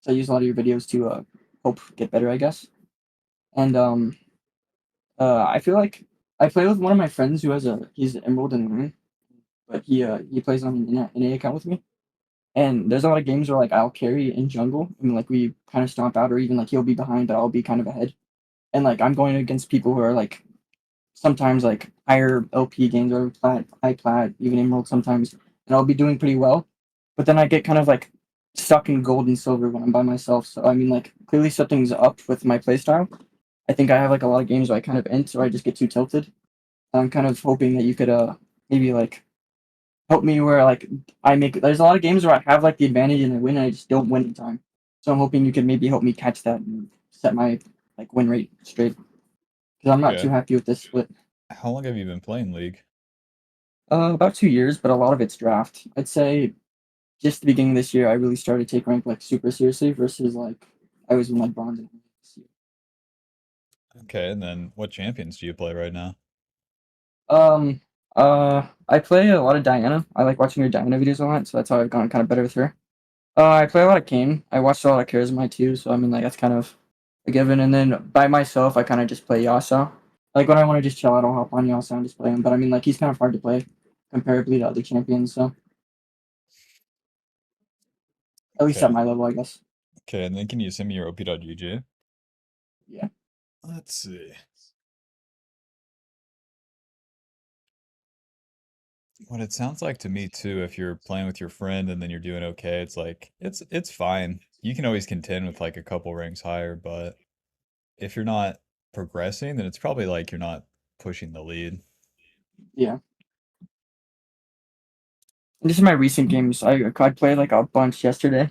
So I use a lot of your videos to help get better, I guess. And I feel like I play with one of my friends who he's enrolled in Learn, but he plays on an NA account with me. And there's a lot of games where like I'll carry in jungle and like we kind of stomp out, or even like he'll be behind, but I'll be kind of ahead. And like I'm going against people who are like sometimes like higher LP games or high plat, even emerald sometimes, and I'll be doing pretty well. But then I get kind of like stuck in gold and silver when I'm by myself. So I mean, like clearly something's up with my playstyle. I think I have like a lot of games where I kind of int or I just get too tilted. I'm kind of hoping that you could maybe like help me where like I make. There's a lot of games where I have like the advantage and I win, and I just don't win in time. So I'm hoping you could maybe help me catch that and set my like win rate straight because I'm not too Okay. happy with this split. How long have you been playing League? About 2 years, but a lot of it's draft. I'd say just the beginning of this year, I really started to take rank like super seriously versus like I was in like bronze and this year. Okay, and then what champions do you play right now? Um, I play a lot of Diana. I like watching her Diana videos a lot, so that's how I've gotten kind of better with her. I play a lot of Kane. I watched a lot of Charisma too, so I mean like that's kind of a given. And then by myself, I kind of just play Yasuo. Like when I want to just chill out, I'll hop on Yasuo and just play him. But I mean like he's kind of hard to play comparably to other champions, so at least at Okay. my level, I guess. Okay, and then can you send me your op.gg? Yeah. Let's see. What it sounds like to me too, if you're playing with your friend and then you're doing okay, it's like it's fine. You can always contend with like a couple ranks higher, but if you're not progressing, then it's probably like you're not pushing the lead. Yeah. And just in my recent games, I played like a bunch yesterday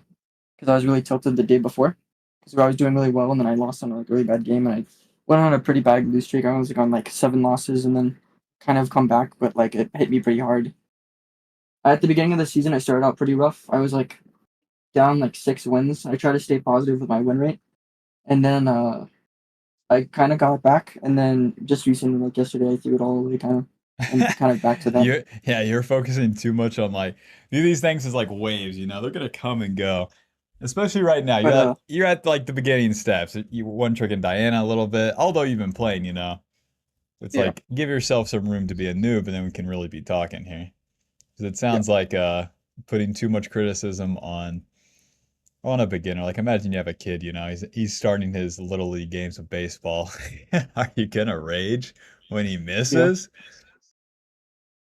because I was really tilted the day before because I was doing really well and then I lost on a like, really bad game and I went on a pretty bad lose streak. I was like on like 7 losses and then kind of come back, but like it hit me pretty hard. At the beginning of the season, I started out pretty rough. I was like down like 6 wins. I tried to stay positive with my win rate, and then I kind of got back. And then just recently, like yesterday, I threw it all away, kind of, and kind of back to that. You're focusing too much on like these things is like waves, they're gonna come and go. Especially right now. But You're at like the beginning steps. You were one tricking Diana a little bit, although you've been playing, It's yeah, like give yourself some room to be a noob and then we can really be talking here. Because it yeah. sounds like putting too much criticism on a beginner. Like imagine you have a kid, he's starting his little league games of baseball. Are you gonna rage when he Yeah. misses?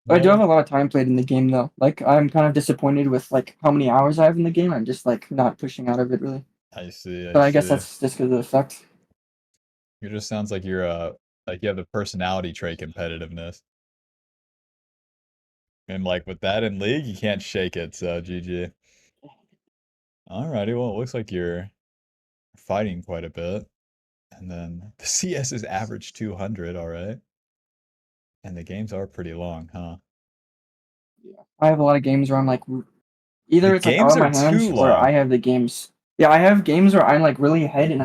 I do have No. a lot of time played in the game though. Like I'm kind of disappointed with like how many hours I have in the game. I'm just like not pushing out of it really. I see, I But I guess see. that's just because of the effect. It just sounds like you're like you have the personality trait competitiveness. And like with that in league, you can't shake it, so GG. Alrighty, well it looks like you're fighting quite a bit. And then the CS is average 200, alright. And the games are pretty long, huh? Yeah. I have a lot of games where I'm like The either it's like out games of are my hands too or I long. have the games. Yeah, I have games where I'm like really ahead and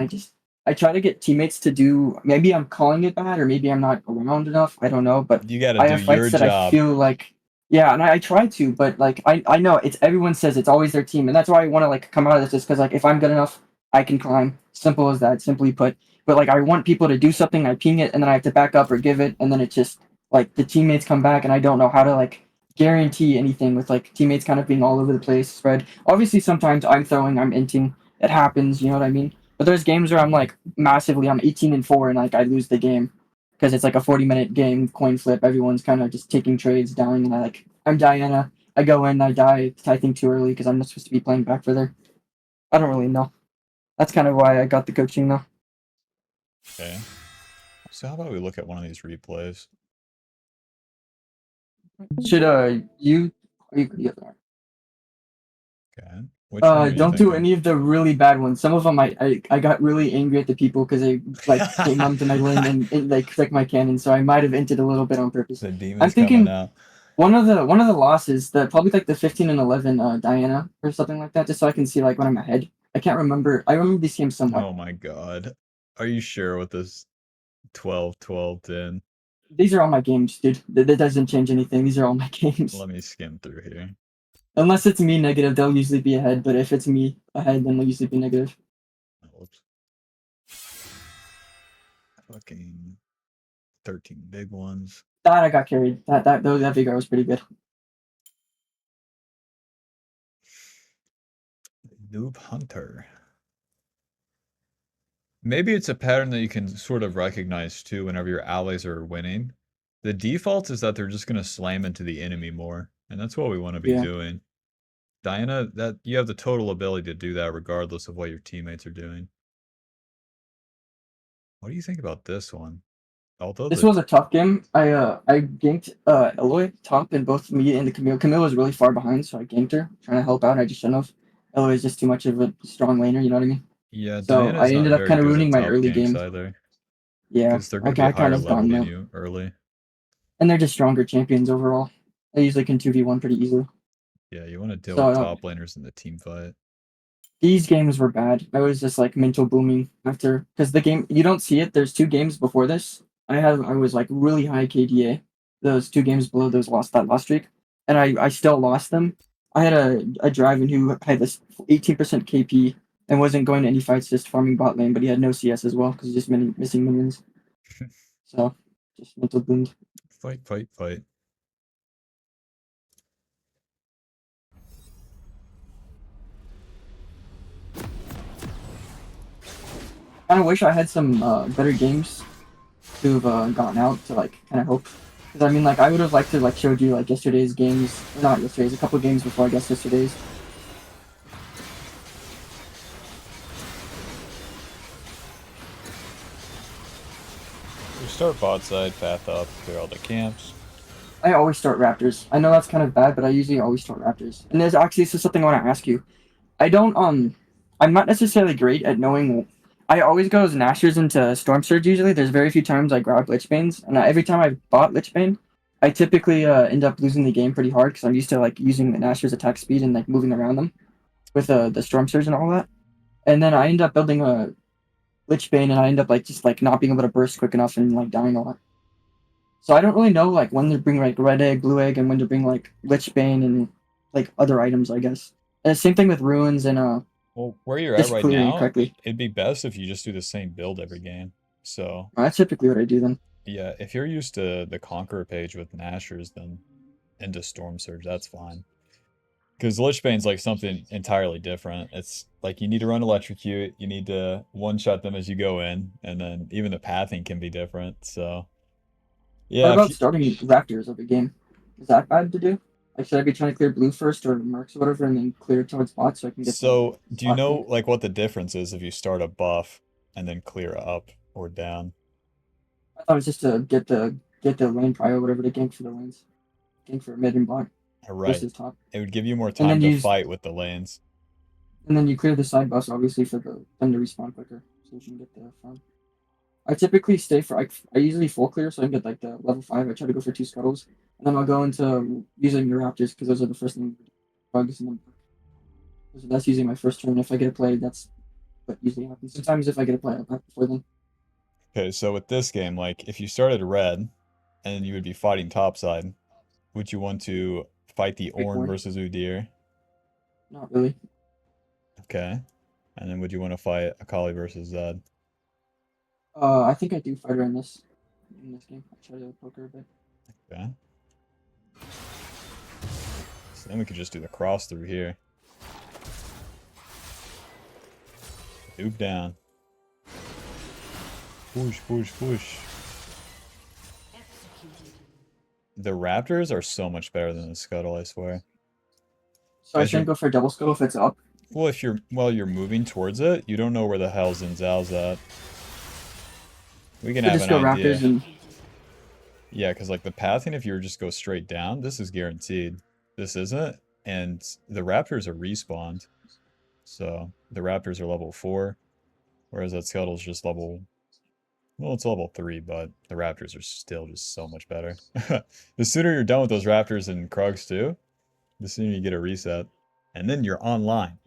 I try to get teammates to do maybe I'm calling it bad or maybe I'm not around enough. I don't know, but You gotta I do have fights your that I job. feel like yeah, and I try to, but like I know it's everyone says it's always their team, and that's why I want to like come out of this because like if I'm good enough, I can climb. Simple as that, simply put. But like I want people to do something, I ping it, and then I have to back up or give it, and then it just like the teammates come back, and I don't know how to like guarantee anything with like teammates kind of being all over the place, spread. Obviously, sometimes I'm throwing, I'm inting. It happens, you know what I mean? But there's games where I'm like massively, I'm 18-4, and like I lose the game because it's like a 40-minute game, coin flip. Everyone's kind of just taking trades, dying, and I'm Diana. I go in, I die. I think too early because I'm not supposed to be playing back further. I don't really know. That's kind of why I got the coaching though. Okay. So how about we look at one of these replays? Should you Okay. Which one are you don't do thinking? any of the really bad ones. Some of them I got really angry at the people because they like came up to my lane and like clicked my cannon, so I might have entered a little bit on purpose. The I'm demon's coming thinking out. one of the losses, the probably like the 15 and 11 Diana or something like that, just so I can see like when I'm ahead. I can't remember. I remember these games somewhat. Oh my god. Are you sure with this 12, 12, 10? These are all my games, dude. That doesn't change anything. These are all my games. Let me skim through here. Unless it's me negative, they'll usually be ahead. But if it's me ahead, then they'll usually be negative. Whoops. Fucking 13 big ones. That I got carried. That Vigor was pretty good. Noob Hunter. Maybe it's a pattern that you can sort of recognize too whenever your allies are winning. The default is that they're just going to slam into the enemy more, and that's what we want to be Yeah. doing. Diana, that you have the total ability to do that regardless of what your teammates are doing. What do you think about this one? Although This the was a tough game. I ganked Eloy top in both me and the Camille. Camille was really far behind, so I ganked her, trying to help out. I just shouldn't have. Eloy is just too much of a strong laner, you know what I mean? yeah, So I Diana's not ended up very kind of good at ruining my top early ganks game. either, Yeah, because they're I, going to be I kind higher of gone level than now. you early. And they're just stronger champions overall. I usually can 2v1 pretty easily. Yeah, you want to deal So with top laners in the team fight. these games were bad. I was just like mental booming after because the game you don't see it. There's 2 games before this. I was like really high KDA. Those 2 games below those that last streak, and I still lost them. I had a Dragon who had this 18% KP and wasn't going to any fights, just farming bot lane, but he had no CS as well because he's just missing minions. So just mental boomed. Fight, fight, fight. I wish I had some better games to have gotten out to like kind of help. Because I mean, like I would have liked to like showed you like yesterday's games, or not yesterday's, a couple games before I guess yesterday's. We start bot side, path up, clear all the camps. I always start Raptors. I know that's kind of bad, but I usually always start Raptors. And there's actually this is something I want to ask you. I don't I'm not necessarily great at knowing. I always go as Nashers into Storm Surge usually. There's very few times I grab Lichbanes, and every time I bought Lichbane, I typically end up losing the game pretty hard because I'm used to like using the Nashers attack speed and like moving around them with the Storm Surge and all that. And then I end up building a Lichbane, and I end up like just like not being able to burst quick enough and like dying a lot. So I don't really know like when to bring like red egg, blue egg, and when to bring like Lichbane and like other items, I guess. And the same thing with ruins and Well, where you're at just right clearing it now, correctly. it'd be best if you just do the same build every game. So, That's typically what I do then. yeah, if you're used to the Conqueror page with Nashers, then into Storm Surge, that's fine. Because Lichbane's like something entirely different. It's like you need to run Electrocute, you need to one-shot them as you go in, and then even the pathing can be different. So, What yeah, if about you, starting Raptors every game? Is that bad to do? Like, should I be trying to clear blue first or marks or whatever, and then clear towards bot so I can get the so do you bot know gank? like what the difference is if you start a buff and then clear up or down? I thought it was just to get the lane prio, whatever, to gank for the lanes, gank for mid and bot Right. versus top, It would give you more and time then to use fight with the lanes. and then you clear the side buffs obviously for them to respawn quicker, so you can get the farm. I typically stay for I usually full clear so I can get like the level 5. I try to go for 2 scuttles, and then I'll go into using the Raptors because those are the first thing bugs and then so that's usually my first turn. If I get a play, that's what usually happens. Sometimes if I get a play, I'll back before then. Okay, so with this game, like if you started red and you would be fighting topside, would you want to fight the Pick Ornn one. versus Udyr? Not really. Okay. And then would you want to fight Akali versus Zed? I think I do fight her in this game. I try to poke her a bit. Okay. So then we could just do the cross through here. Duke down. Push, push, push. The Raptors are so much better than the Scuttle, I swear. So I As you're shouldn't go for a double scuttle if it's up. well, if you're while you're moving towards it, you don't know where the hell Xin Zhao's at. We can So have just an go Raptors idea. and Yeah, because like the pathing, if you were just go straight down, this is guaranteed. This isn't, and the Raptors are respawned. So the Raptors are level 4, whereas that Scuttle's just level. Well, it's level 3, but the Raptors are still just so much better. The sooner you're done with those Raptors and Krugs too, the sooner you get a reset. And then you're online.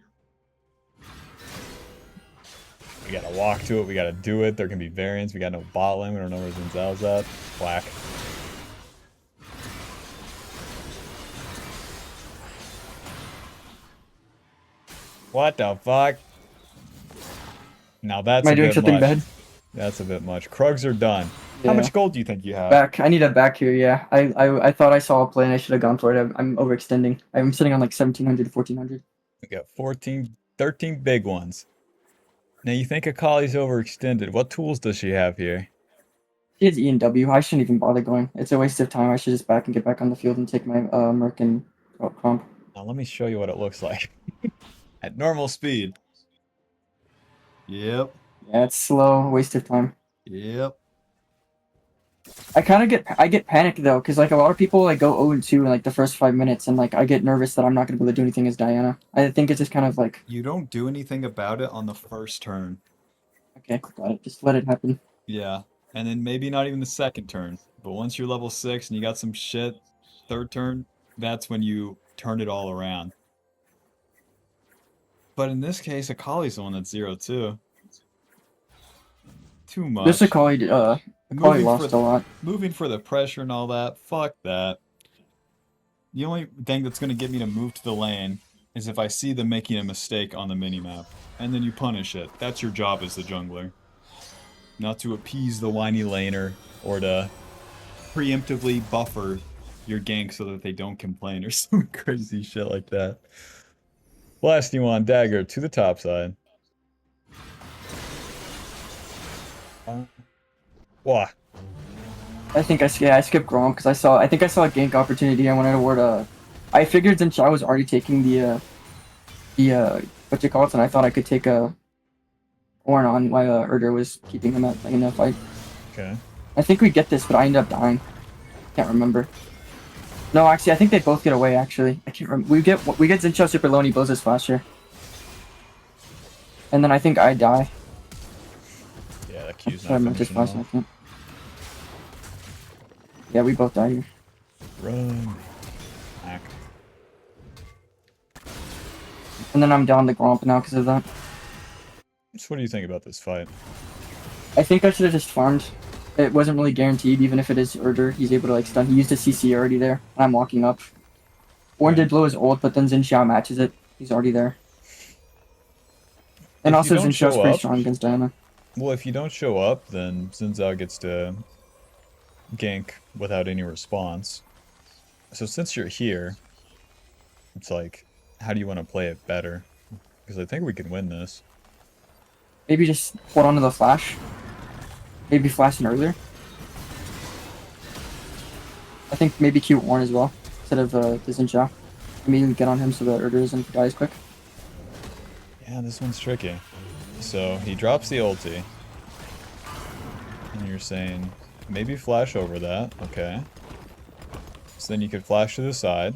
We gotta walk to it, we gotta do it. There can be variants, we got no bot lane, we don't know where Xin Zhao's at. Whack. What the fuck? Now Am that's I a doing bit something much. bad? That's a bit much. Krugs are done. How Yeah. much gold do you think you have? Back. I need a back here. Yeah. I thought I saw a play and I should have gone for it. I'm overextending. I'm sitting on like 1700 to 1400. We got 14, 13 big ones. Now you think Akali's overextended. What tools does she have here? She has E and W. I shouldn't even bother going. It's a waste of time. I should just back and get back on the field and take my Merc and comp. Now let me show you what it looks like. At normal speed. Yep. Yeah, it's slow. Waste of time. Yep. I kind of get panicked though, because like a lot of people like go 0 and 2 in like the first 5 minutes, and like I get nervous that I'm not gonna be able to do anything as Diana. I think it's just kind of like, You don't do anything about it on the first turn. okay, got it. Just let it happen. Yeah. And then maybe not even the second turn. But once you're level 6 and you got some shit, third turn, that's when you turn it all around. But in this case, Akali's the one that's 0 too. Too This much. Akali Moving for lost a lot. moving for the pressure and all that. Fuck that. The only thing that's gonna get me to move to the lane is if I see them making a mistake on the minimap. And then you punish it. That's your job as the jungler. Not to appease the whiny laner or to preemptively buffer your gank so that they don't complain or some crazy shit like that. Blasting one dagger to the top side. Uh, Wah. I skipped Grom because I think I saw a gank opportunity. I wanted to ward I figured since I was already taking the what you call it, and I thought I could take a Ornn on while Urder was keeping him at like in a fight. Okay. I think we get this, but I ended up dying. Can't remember. No, actually, I think they both get away. Actually, I can't remember. We get Zincho super low and he blows his flasher, and then I think I die. Yeah, that Q's So I not meant his finishing flash. I off. can't. Yeah, we both die here. Run. Hack. And then I'm down the Gromp now because of that. So what do you think about this fight? I think I should have just farmed. It wasn't really guaranteed, even if it is Urder. He's able to like stun. He used a CC already there, and I'm walking up. Ornn Okay. did blow his ult, but then Xin Xiao matches it. He's already there. And If you also don't Xin Xiao's show pretty up, strong against Diana. well, if you don't show up, then Xin Zhao gets to gank without any response. So since you're here, it's like, how do you want to play it better? Because I think we can win this. Maybe just hold on to the flash. Maybe flashing earlier. I think maybe Q Ornn as well, instead of the Xin Xiao. Immediately get on him so that Urder doesn't die as quick. Yeah, this one's tricky. So he drops the ulti. And you're saying, maybe flash over that. Okay. So then you could flash to the side.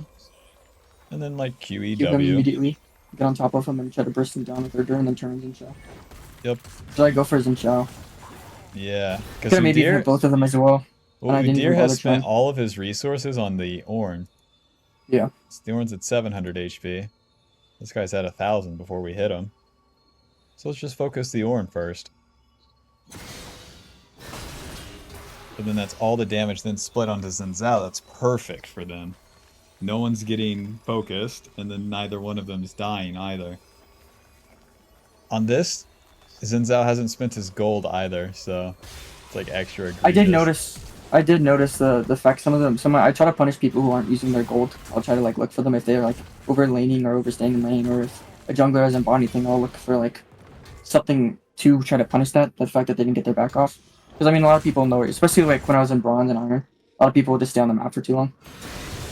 And then like Q him QEW. immediately. Get on top of him and try to burst him down with Urder and then turn Xin Xiao. Yep. So I go for Xin Xiao. Yeah. Could Because have maybe hit both of them as well. well, And I didn't Udyr even has bother spent trying. all of his resources on the Ornn. Yeah. So the Ornn's at 700 HP. This guy's at 1,000 before we hit him. So let's just focus the Ornn first. But then that's all the damage then split onto Xin Zhao. That's perfect for them. No one's getting focused, and then neither one of them is dying either. On this, Xin Zhao hasn't spent his gold either, so it's like extra egregious. I did notice the fact I try to punish people who aren't using their gold. I'll try to like look for them if they're like over laning or overstaying in lane, or if a jungler hasn't bought anything, I'll look for like something to try to punish the fact that they didn't get their back off. Because I mean, a lot of people know it, especially like when I was in bronze and iron. A lot of people would just stay on the map for too long.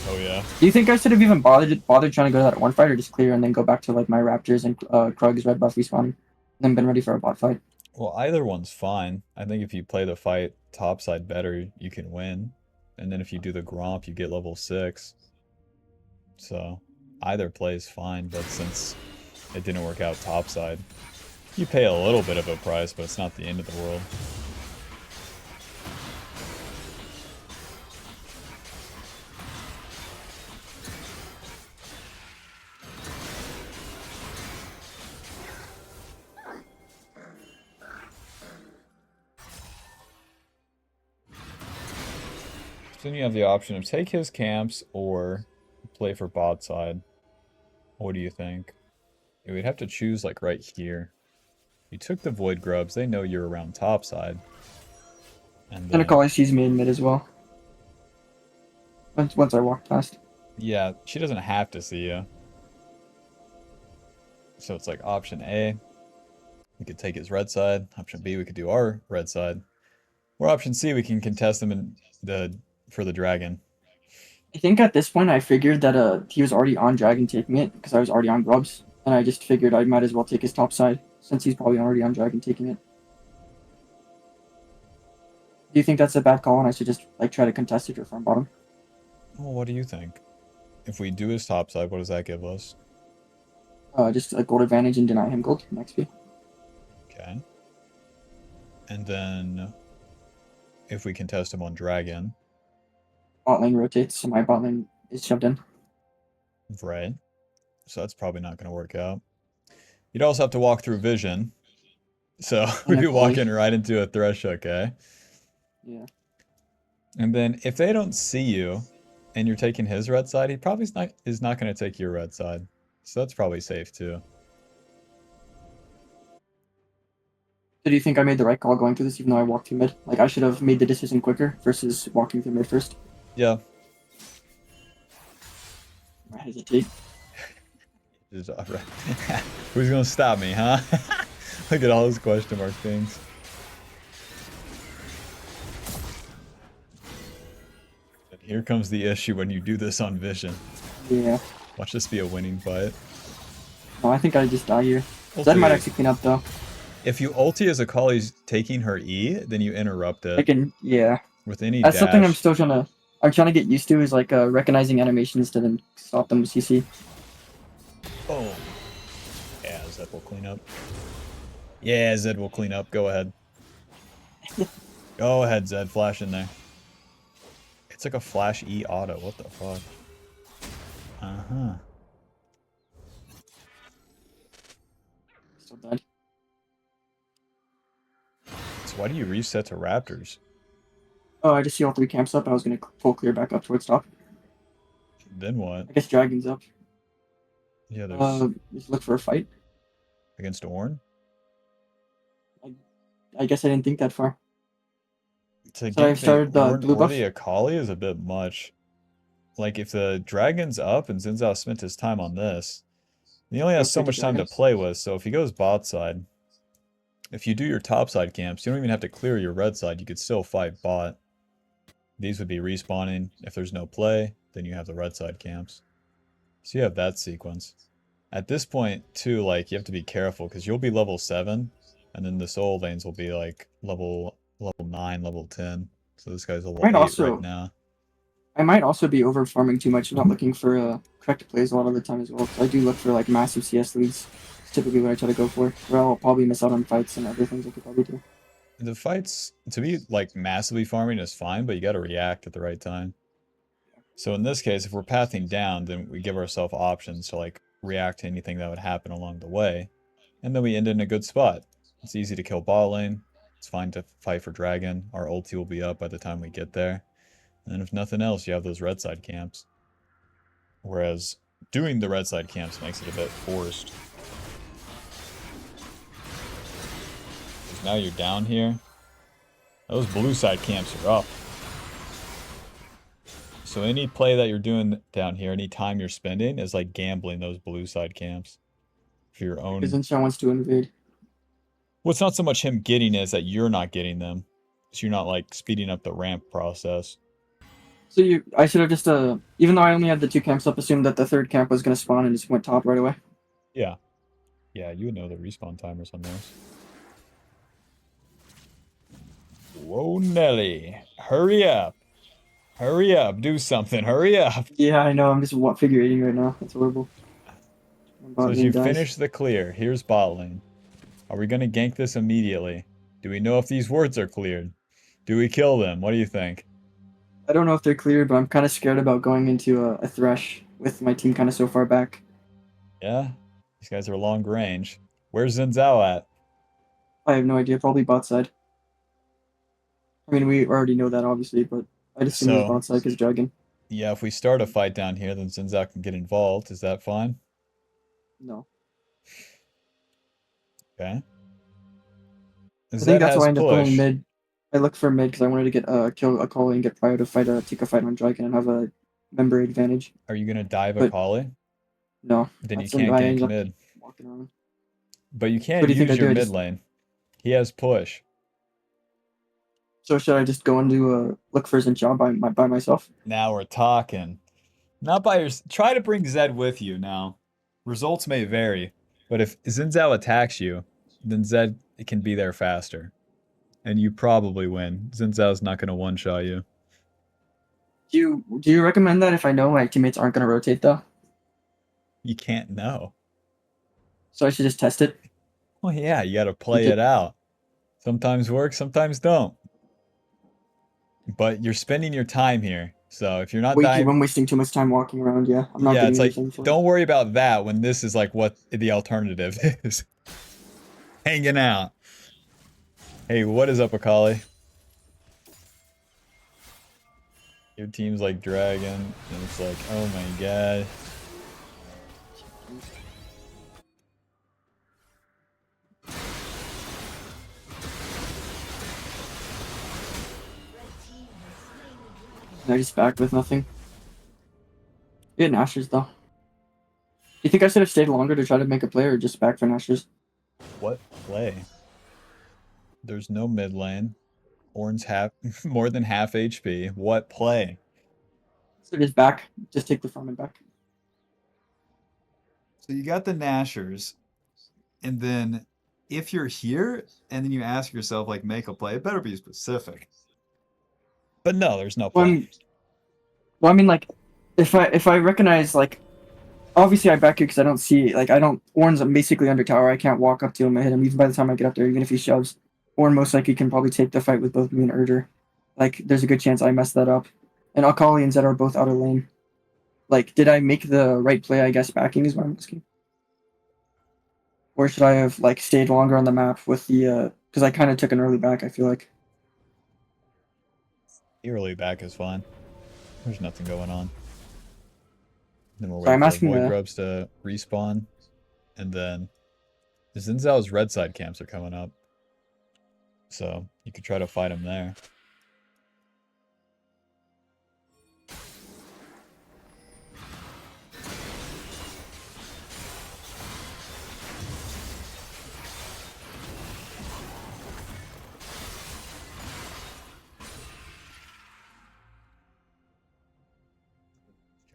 Oh yeah. Do you think I should have even bothered trying to go to that one fight, or just clear and then go back to like my Raptors and Krug's red buff respawning, and then been ready for a bot fight? Well, either one's fine. I think if you play the fight topside better, you can win. And then if you do the Gromp, you get level 6. So either play is fine, but since it didn't work out topside, you pay a little bit of a price, but it's not the end of the world. So then you have the option of take his camps or play for bot side. What do you think? We'd have to choose like right here. You took the Void Grubs, they know you're around topside. And Gonna then, call sees me in mid as well. Once I walk past. yeah, she doesn't have to see you. So it's like option A, we could take his red side. Option B, we could do our red side. Or option C, we can contest him in the for the dragon. I think at this point I figured that he was already on dragon taking it because I was already on grubs, and I just figured I might as well take his top side since he's probably already on dragon taking it. Do you think that's a bad call and I should just like try to contest it or farm bottom? Well, what do you think? If we do his top side, what does that give us? Just a gold advantage and deny him gold next XP. Okay. And then if we contest him on dragon, Bot lane rotates, so my bot lane is shoved in. right? So that's probably not going to work out. You'd also have to walk through vision. So And we'd a be Kali. walking right into a thresh, okay? Yeah. And then if they don't see you and you're taking his red side, he probably is not going to take your red side. So that's probably safe too. So do you think I made the right call going through this even though I walked through mid? Like I should have made the decision quicker versus walking through mid first. Yeah. I hesitate. Just, all right. Who's going to stop me, huh? Look at all those question mark things. And here comes the issue when you do this on vision. Yeah. Watch this be a winning fight. No, I think I just die here. Zed Ulti, might actually clean up though. if you ulti as Akali's taking her E, then you interrupt I it can, yeah. with any That's something I'm dash. still trying to. I'm trying to get used to is like recognizing animations to then stop them with CC. Boom. Yeah, Zed will clean up. Yeah, Zed will clean up. Go ahead. Go ahead, Zed. Flash in there. It's like a flash E auto. What the fuck? Uh-huh. Still dead. So why do you reset to Raptors? Oh, I just see all three camps up. I was gonna full clear back up towards top. Then what? I guess dragon's up. Yeah, there's Just look for a fight. against Ornn. I guess I didn't think that far. To So I gank the started the Ornn blue or buff. the Akali is a bit much. Like, if the dragon's up and Xin Zhao spent his time on this, he only has Go so clear the much time to dragons. play with, so if he goes bot side, if you do your top side camps, you don't even have to clear your red side, you could still fight bot. These would be respawning. If there's no play, then you have the red side camps. So you have that sequence. At this point, too, like, you have to be careful, because you'll be level 7, and then the soul lanes will be, like, level 9, level 10. So this guy's level Might 8 right also now. I might also be over farming too much, not looking for correct plays a lot of the time as well. So I do look for like massive CS leads. It's typically what I try to go for. Where I'll probably miss out on fights and other things I could probably do. The fights, to be, like, massively farming is fine, but you gotta react at the right time. So in this case, if we're pathing down, then we give ourselves options to, like, react to anything that would happen along the way. And then we end in a good spot. It's easy to kill bot lane. It's fine to fight for dragon. Our ulti will be up by the time we get there. And then if nothing else, you have those red side camps. Whereas doing the red side camps makes it a bit forced. Because now you're down here. Those blue side camps are up. So any play that you're doing down here, any time you're spending is like gambling those blue side camps for your Because own. Insha wants to invade. Well, it's not so much him getting it, it's that you're not getting them. So you're not like speeding up the ramp process. So I should have just even though I only had the two camps up, assumed that the third camp was gonna spawn and just went top right away. Yeah. Yeah, you would know the respawn timers on those. Whoa, Nelly. Hurry up. Hurry up. Do something. Hurry up. Yeah, I know. I'm just figure eighting right now. That's horrible. My So bot as lane you dies. finish the clear, here's bot lane. Are we going to gank this immediately? Do we know if these words are cleared? Do we kill them? What do you think? I don't know if they're cleared, but I'm kind of scared about going into a thresh with my team kind of so far back. Yeah? These guys are long range. Where's Xin Zhao at? I have no idea. Probably bot side. I mean, we already know that obviously, but I'd assume it was So, bot side because dragon. yeah, if we start a fight down here, then Xin Zhao can get involved. Is that fine? No. Okay. I think Zed that's why has I ended up going push. mid. I looked for mid because I wanted to get kill a Akali and get Pryo to fight take a fight on Dragon and have a member advantage. Are you gonna dive But Akali? no, Then you that's can't I gank ended up mid. walking around. But you So what can do you think use I your do? mid lane. He has push. So should I just go and do look for Zincha by myself? Now we're talking. Not by your. Try to bring Zed with you now. Results may vary, but if Xin Zhao attacks you, then Zed can be there faster, and you probably win. Xin Zhao's not going to one-shot you. Do you recommend that if I know my teammates aren't gonna rotate though? You can't know. So I should just test it. Well, yeah, you got to And play it out. Sometimes work, sometimes don't. But you're spending your time here, so if you're not dying, I'm wasting too much time walking around. Yeah, I'm not yeah, getting it's like anything for it. don't worry about that when this is like what the alternative is. Hanging out. Hey, what is up, Akali? Your team's like dragon, and it's like, oh my god. And I just backed with nothing. We had Nashers though. Do you think I should have stayed longer to try to make a play or just back for Nashers? What play? There's no mid lane. Ornn's half more than half HP. What play? So just back, just take the farm and back. So you got the Nashers, and then if you're here, and then you ask yourself, like, make a play, it better be specific. But no, there's no Well, play. I mean, like, if I recognize like, obviously I back you because I don't see like I don't. Ornn's basically under tower. I can't walk up to him and hit him. Even by the time I get up there, even if he shoves, Ornn most likely can probably take the fight with both me and Urger. Like, there's a good chance I messed that up. And Akali and Zed are both out of lane. Like, did I make the right play? I guess backing is what I'm asking. Or should I have like stayed longer on the map with the? Because I kind of took an early back. I feel like. Early back is fine. There's nothing going on. Then we'll So wait I'm for the asking Void the. Grubs to respawn, and then Xin Zhao's red side camps are coming up. So you could try to fight him there.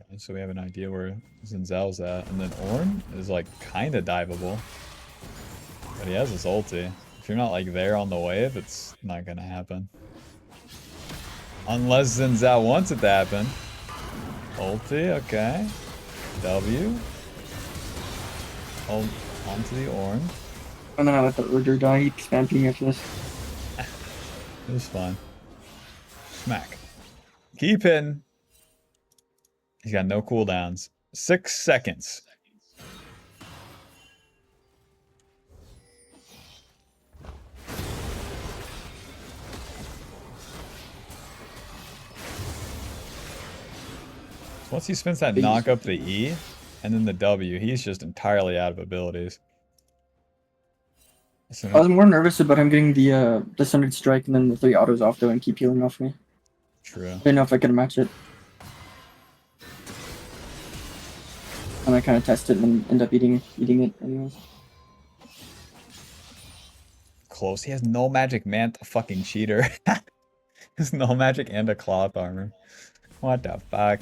Okay, so we have an idea where Xin Zhao's at, and then Ornn is like kind of diveable. But he has his ulti. If you're not like there on the wave, it's not gonna happen. Unless Xin Zhao wants it to happen. Ulti, okay. W. Onto the Ornn. And then I let the Urger die. He spam me after this. It was fun. Smack. Keep hitting. He's got no cooldowns. 6 seconds. Once he spends that knock up the E and then the W, he's just entirely out of abilities. So I was more nervous about him getting the Sundered Strike and then the 3 autos off though and keep healing off me. true. I didn't know if I could match it. And I kind of tested and then end up eating it anyways. Close. He has no magic manta, fucking cheater. There's no magic and a cloth armor. What the fuck?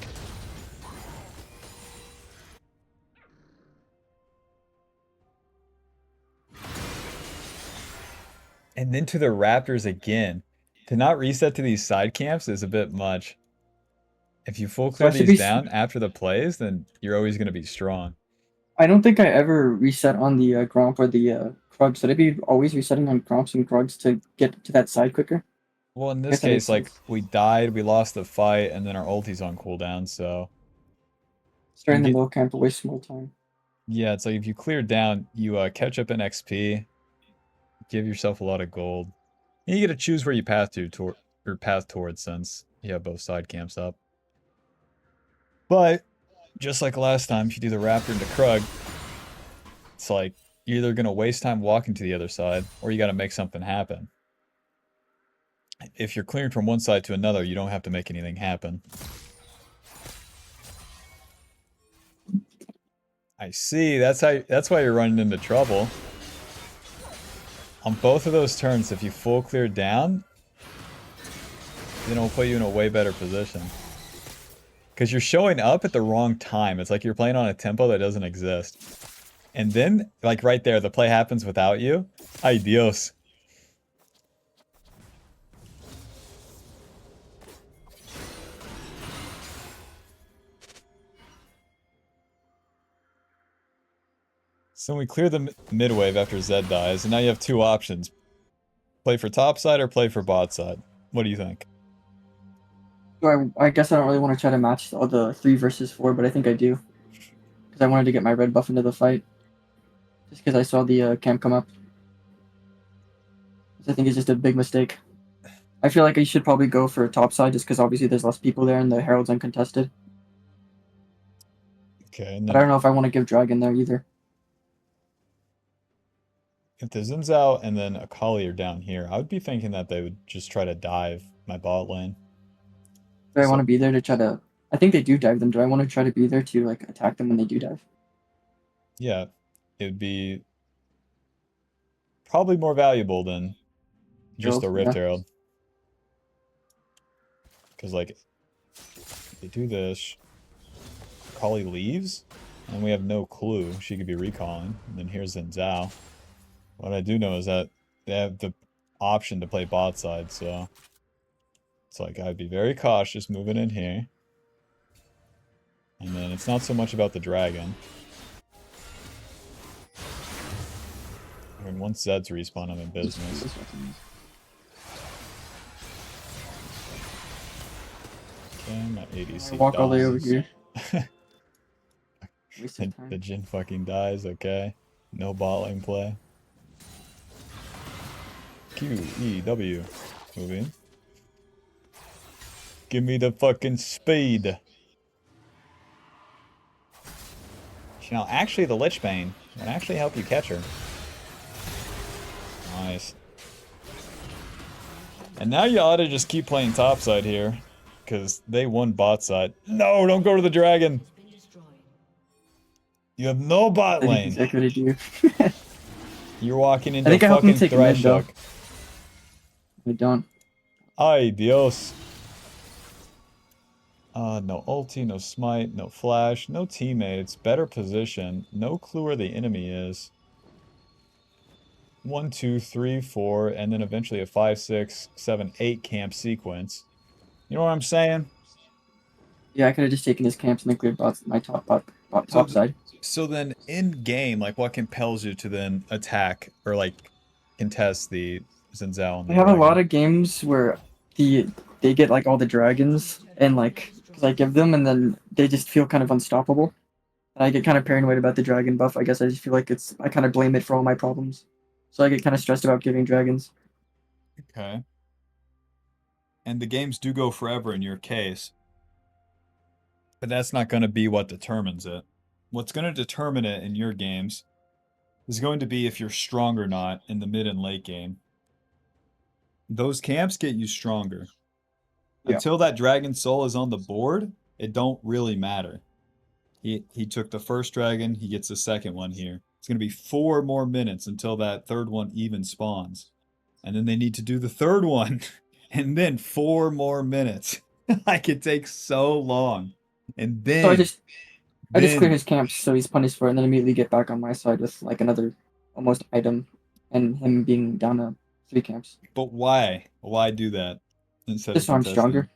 And then to the Raptors again. To not reset to these side camps is a bit much. If you full So clear I should these be. down after the plays, then you're always going to be strong. I don't think I ever reset on the Gromp or the Krugs. Should I be always resetting on Gromps and Krugs to get to that side quicker? Well, in I this guess that makes case, like, sense. we died, we lost the fight, and then our ulti's on cooldown, so... Starting You the get, middle camp to waste more time. yeah, it's like if you clear down, you catch up in XP, give yourself a lot of gold. And you get to choose where you path to, or path towards since you have both side camps up. But, just like last time, if you do the Raptor into Krug, it's like, you're either going to waste time walking to the other side, or you got to make something happen. If you're clearing from one side to another, you don't have to make anything happen. I see. That's why you're running into trouble. On both of those turns, if you full clear down, then it'll put you in a way better position. Because you're showing up at the wrong time. It's like you're playing on a tempo that doesn't exist. And then, like right there, the play happens without you. Ay Dios. So we clear the mid wave after Zed dies, and now you have two options. Play for top side or play for bot side. What do you think? So I guess I don't really want to try to match all the 3 versus 4, but I think I do. Because I wanted to get my red buff into the fight. Just because I saw the camp come up. I think it's just a big mistake. I feel like I should probably go for top side just because obviously there's less people there and the Herald's uncontested. Okay, and But I then don't know if I want to give Dragon there either. if the Xin Zhao and then Akali are down here, I would be thinking that they would just try to dive my bot lane. Do I want So, to be there to try to... I think they do dive them. Do I want to try to be there to like attack them when they do dive? yeah, it would be probably more valuable than just Herald, the Rift yeah. Herald. Because, like, they do this, Akali leaves, and we have no clue she could be recalling. And then here's Xin Zhao. What I do know is that they have the option to play bot side, so it's like I'd be very cautious moving in here. And then it's not so much about the dragon. I mean, once Zed's respawn, I'm in business. Okay, my ADC Walk all the way over dies. here. Waste of The time. Jhin fucking dies, okay. No bot lane play. Q, E, W. Moving. Give me the fucking speed. Now, actually, the Lich Bane would actually help you catch her. Nice. And now you ought to just keep playing topside here. Because they won bot side. No, don't go to the dragon. You have no bot I think lane. exactly what I do. You're walking I into think I helped him fucking take mid though. Thresh. I don't. Ay, Dios. No ulti, no smite, no flash, no teammates, better position, no clue where the enemy is. 1, 2, 3, 4, and then eventually a 5, 6, 7, 8 camp sequence. You know what I'm saying? Yeah, I could have just taken his camps and then cleared bots my top So, top side. so then in game, like what compels you to then attack or like contest the Xin Zhao and I the have a lot dragon? of games where they get like all the dragons and like because I give them and then they just feel kind of unstoppable. And I get kind of paranoid about the dragon buff. I guess I just feel like I kind of blame it for all my problems. So I get kind of stressed about giving dragons. Okay. And the games do go forever in your case, but that's not going to be what determines it. What's going to determine it in your games is going to be if you're strong or not in the mid and late game. Those camps get you stronger. Yeah. Until that dragon soul is on the board, it don't really matter. He took the first dragon, he gets the second one here. It's going to be 4 more minutes until that third one even spawns. And then they need to do the third one. And then 4 more minutes. Like, it takes so long. And So I just clear then, his camps so he's punished for it and then immediately get back on my side with like another almost item and him being down to 3 camps. but why? Why do that instead of Just so I'm contesting? stronger.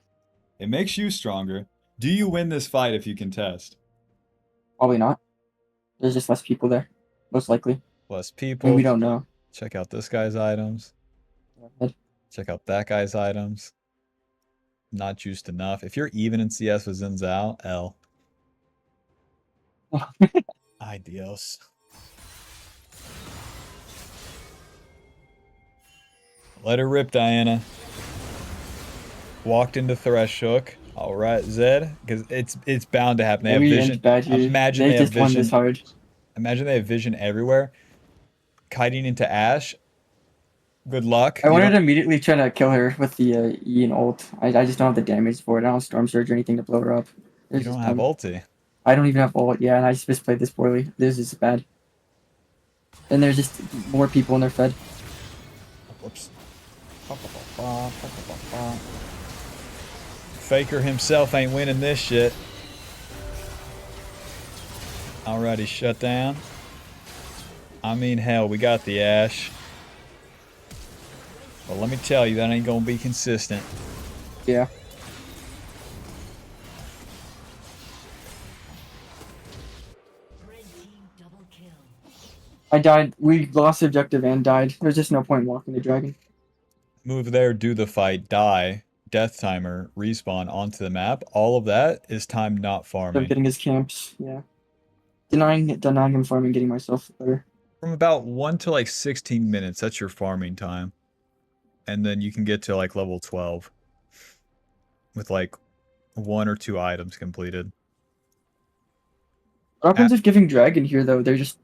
It makes you stronger. Do you win this fight if you contest? Probably not. There's just less people there. Most likely. Less I mean, we people. don't know. Check out this guy's items. Go Check out that guy's items. Not juiced enough. If you're even in CS with Xin Zhao, L. ahead. Ay Dios. Let her rip, Diana. Walked into Thresh Hook. All right, Zed, because it's bound to happen. They have We vision. and Badger, Imagine they they have just won this vision. hard. Imagine they have vision everywhere. kiting into Ashe. Good luck. I You wanted don't to immediately try to kill her with the E and ult. I just don't have the damage for it. I don't have Storm Surge or anything to blow her up. you This is don't have dumb. ulti. I don't even have ult. Yeah, and I just played this poorly. This is bad. And there's just more people in their fed. Whoops. Faker himself ain't winning this shit. Alrighty, shut down. I mean, hell, we got the Ashe. But let me tell you, that ain't gonna be consistent. Yeah. I died. We lost the objective and died. There's just no point in walking the dragon. Move there, do the fight, die, death timer, respawn onto the map. All of that is time not So farming. getting his camps. Yeah. Denying him farming, getting myself better. From about 1 to like 16 minutes, that's your farming time. And then you can get to like level 12 with like 1 or 2 items completed. What happens if giving dragon here though? They're just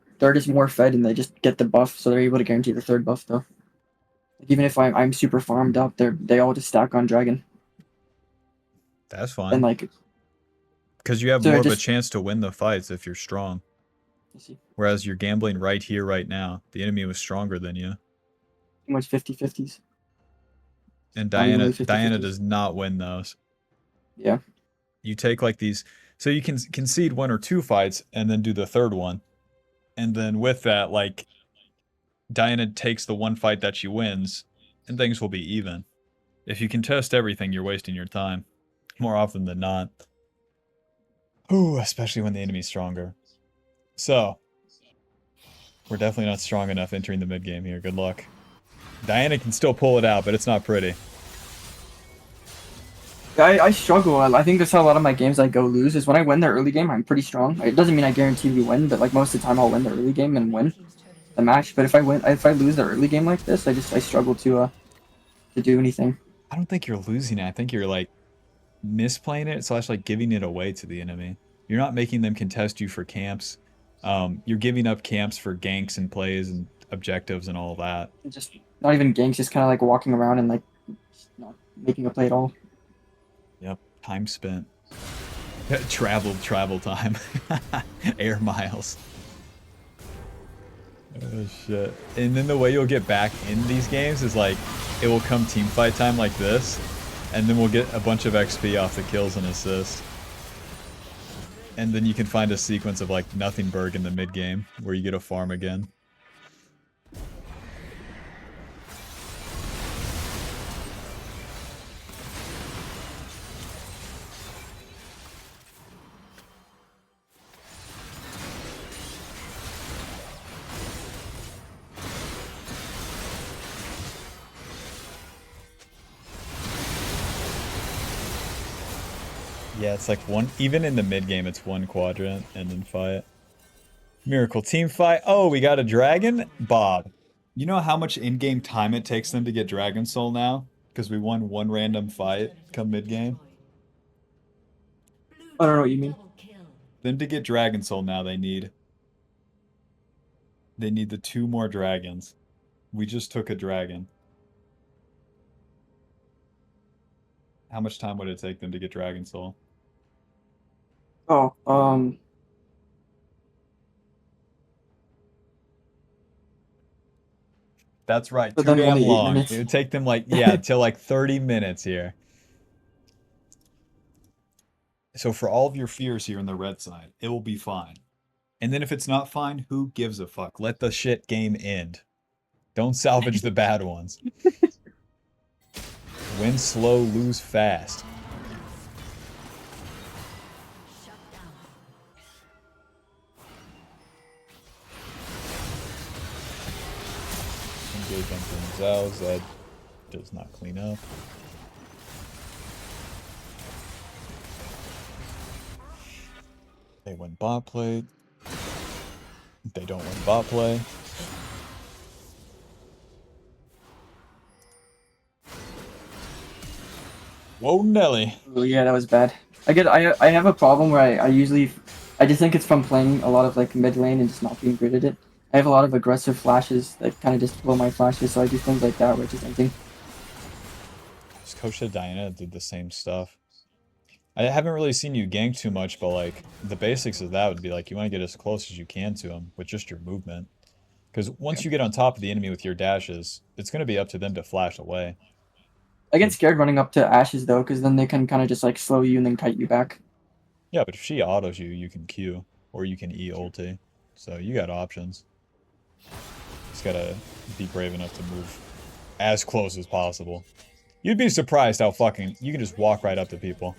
more fed and they just get the buff, so they're able to guarantee the third buff though. Like, even if I'm super farmed up, they all just stack on dragon. That's And fine. like, Because you have so more of a chance to win the fights if you're strong. see, Whereas you're gambling right here, right now. The enemy was stronger than you. too much 50-50s. And Not even Diana really 50-50s. does not win those. Yeah. You take like these, so you can concede 1 or 2 fights and then do the third one. And then with that, like, Diana takes the 1 fight that she wins, and things will be even. If you contest everything, you're wasting your time. More often than not. Ooh, especially when the enemy's stronger. So, we're definitely not strong enough entering the mid game here. Good luck. Diana can still pull it out, but it's not pretty. I struggle. I think that's how a lot of my games I go lose is when I win the early game, I'm pretty strong. It doesn't mean I guarantee we win, but like most of the time I'll win the early game and win the match. But if I lose the early game like this, I struggle to do anything. I don't think you're losing it. I think you're like misplaying it / like giving it away to the enemy. You're not making them contest you for camps. You're giving up camps for ganks and plays and objectives and all that. Just not even ganks, just kind of like walking around and like not making a play at all. Yep, time spent. Travel time. Air miles. Oh shit. And then the way you'll get back in these games is like, it will come team fight time like this, and then we'll get a bunch of XP off the kills and assists. And then you can find a sequence of like Nothingburg in the mid game where you get a farm again. Yeah, it's like even in the mid game, it's 1 quadrant and then fight. Miracle team fight. Oh, we got a dragon? Bob. You know how much in-game time it takes them to get Dragon Soul now? Because we won 1 random fight come mid game. I don't know what you mean. Them to get Dragon Soul now, they need the 2 more dragons. We just took a dragon. How much time would it take them to get Dragon Soul? Oh, That's right, but too then damn only 8 long. minutes. It would take them like, yeah, till like 30 minutes here. So for all of your fears here in the red side, it will be fine. And then if it's not fine, who gives a fuck? Let the shit game end. Don't salvage the bad ones. Win slow, lose fast. Engage on Zao. Zed does not clean up. They win bot play. They don't win bot play. Whoa, Nelly. Oh, yeah, that was bad. I have a problem where I just think it's from playing a lot of like mid lane and just not being good at it. I have a lot of aggressive flashes that kind of just blow my flashes, so I do things like that, which is something. Just Coach Diana did the same stuff. I haven't really seen you gank too much, but like the basics of that would be like you want to get as close as you can to him with just your movement. Because Yeah. once you get on top of the enemy with your dashes, it's going to be up to them to flash away. I get But scared running up to Ashes though, because then they can kind of just like slow you and then kite you back. yeah, but if she autos you, you can Q or you can E ulti. So you got options. Just gotta be brave enough to move as close as possible. You'd be surprised how fucking you can just walk right up to people.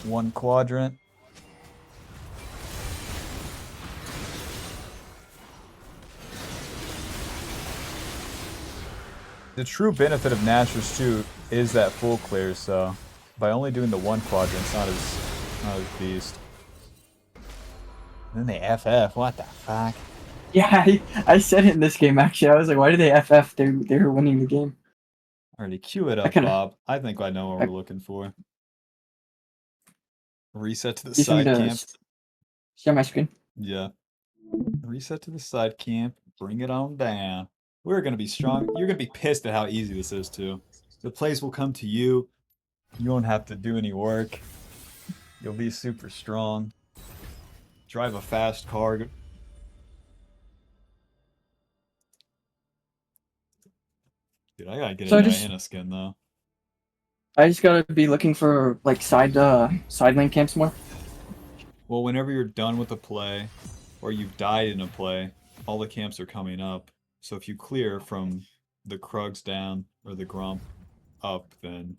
One quadrant. The true benefit of Nashor's too is that full clear, so by only doing the one quadrant, it's not as beast. And then they FF, what the fuck? Yeah, I said it in this game actually. I was like, why did they FF? They're winning the game. Alrighty, cue it I up, kind of Bob. I think I know what I we're looking for. Reset to the you want me side to camp. share my screen? Yeah. Reset to the side camp. Bring it on down. We're gonna be strong. You're gonna be pissed at how easy this is too. The plays will come to you. You won't have to do any work. You'll be super strong. Drive a fast car. Dude, I gotta get a So Diana skin though. I just gotta be looking for like side lane camps more. Well, whenever you're done with a play, or you've died in a play, all the camps are coming up. So if you clear from the Krugs down or the Grump up, then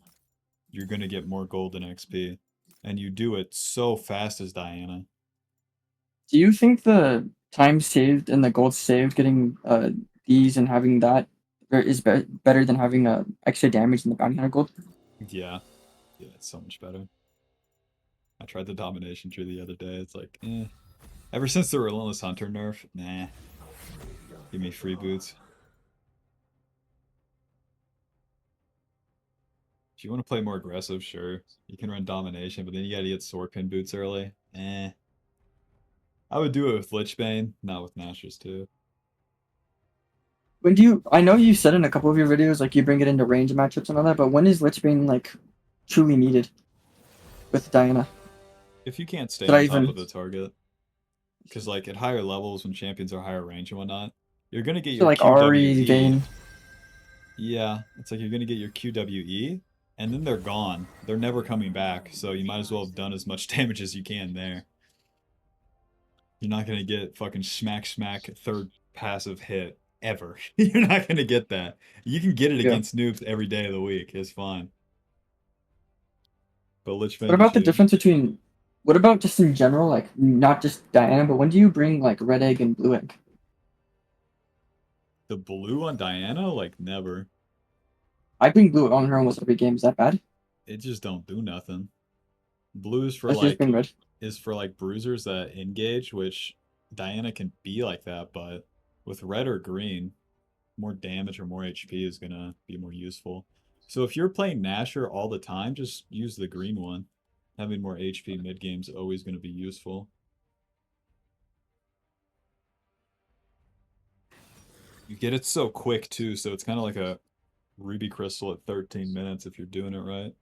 you're gonna get more golden XP. And you do it so fast as Diana. Do you think the time saved and the gold saved getting these and having that is better than having extra damage in the bounty hunter gold? Yeah. Yeah, it's so much better. I tried the domination tree the other day. It's like, eh. Ever since the Relentless Hunter nerf, nah. Give me free boots. If you want to play more aggressive, sure. You can run domination, but then you gotta get sword pin boots early. Eh. I would do it with Lichbane, not with Nashor's too. When do you? I know you said in a couple of your videos like you bring it into range matchups and all that, but when is Lich Bane like truly needed with Diana? If you can't stay Did I on top even? of the target, because like at higher levels when champions are higher range and whatnot, you're gonna get So your like Ari, QWE. Vayne. Yeah, it's like you're gonna get your QWE, and then they're gone. They're never coming back, so you might as well have done as much damage as you can there. You're not gonna get fucking smack smack third passive hit ever. You're not gonna get that. You can get it Yeah. against noobs every day of the week. It's fine. But What Lichbane is about the huge. difference between? What about just in general, like not just Diana, but when do you bring like red egg and blue egg? The blue on Diana, like never. I bring blue on her almost every game. Is that bad? It just don't do nothing. Blues for I should just bring like red. is for like bruisers that engage, which Diana can be like that, but with red or green, more damage or more HP is gonna be more useful. So if you're playing Nashor all the time, just use the green one. Having more HP mid game is always gonna be useful. You get it so quick too, so it's kind of like a ruby crystal at 13 minutes if you're doing it right.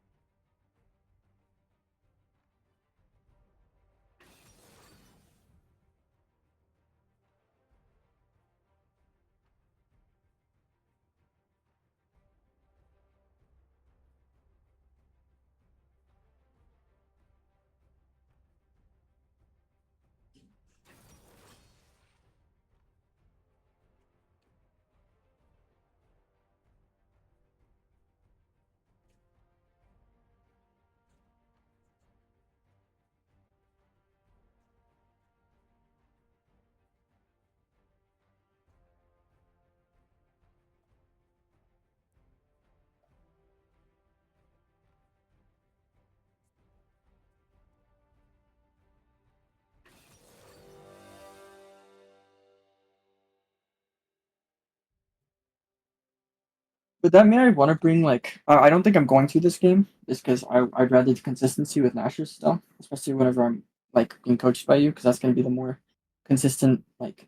But that mean I want to bring like I don't think I'm going to this game just because I'd rather the consistency with Nashor still, especially whenever I'm like being coached by you, because that's gonna be the more consistent like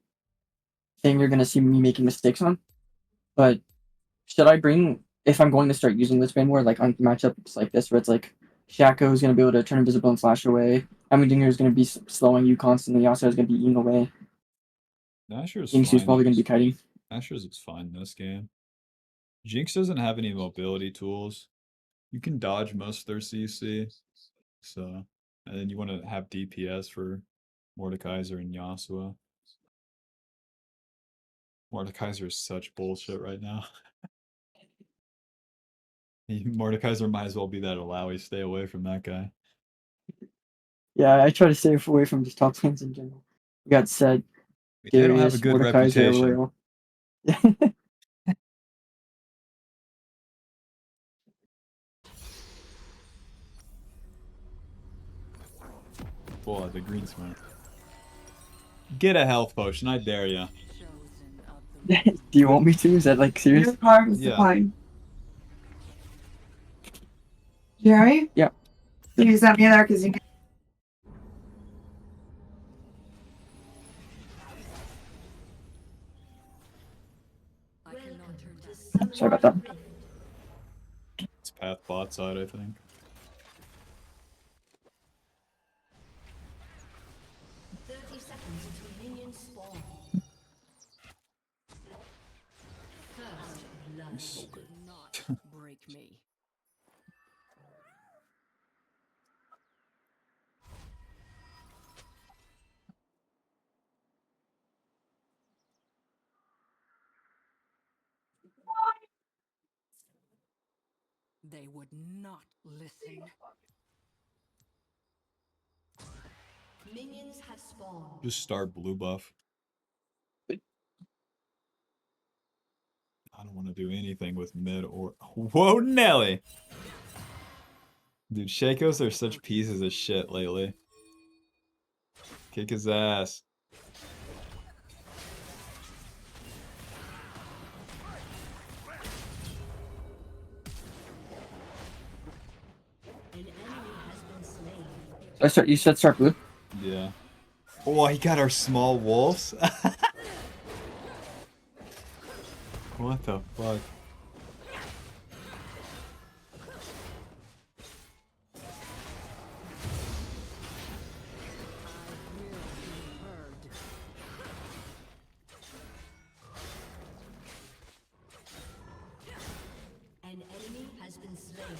thing you're gonna see me making mistakes on. But should I bring if I'm going to start using this more like on matchups like this where it's like Shaco is gonna be able to turn invisible and flash away. Dinger is gonna be slowing you constantly. Yasuo is gonna be eating away. Nashor's Jinxu's fine. probably gonna be kiting. Nashor's is fine in this game. Jinx doesn't have any mobility tools. You can dodge most of their CC. So, and then you want to have DPS for Mordekaiser and Yasuo. Mordekaiser is such bullshit right now. Mordekaiser might as well be that Alawi. Stay away from that guy. Yeah, I try to stay away from just top lanes in general. We got Set, They don't have a Darius, good Mordekaiser, reputation. Royal. Boy, the green smart. Get a health potion, I dare ya. Do you want me to? Is that like serious? Your card is Yeah. declined. Jerry? Yeah. You sent me there because you. Sorry about that. It's path bot side, I think. Break me. They would not listen. Minions have spawned. Just start blue buff. I don't want to do anything with mid or... Whoa, Nelly! Dude, Shakos are such pieces of shit lately. Kick his ass. An enemy has been slain. You said start blue? Yeah. Oh, he got our small wolves? What the fuck? An enemy has been slain.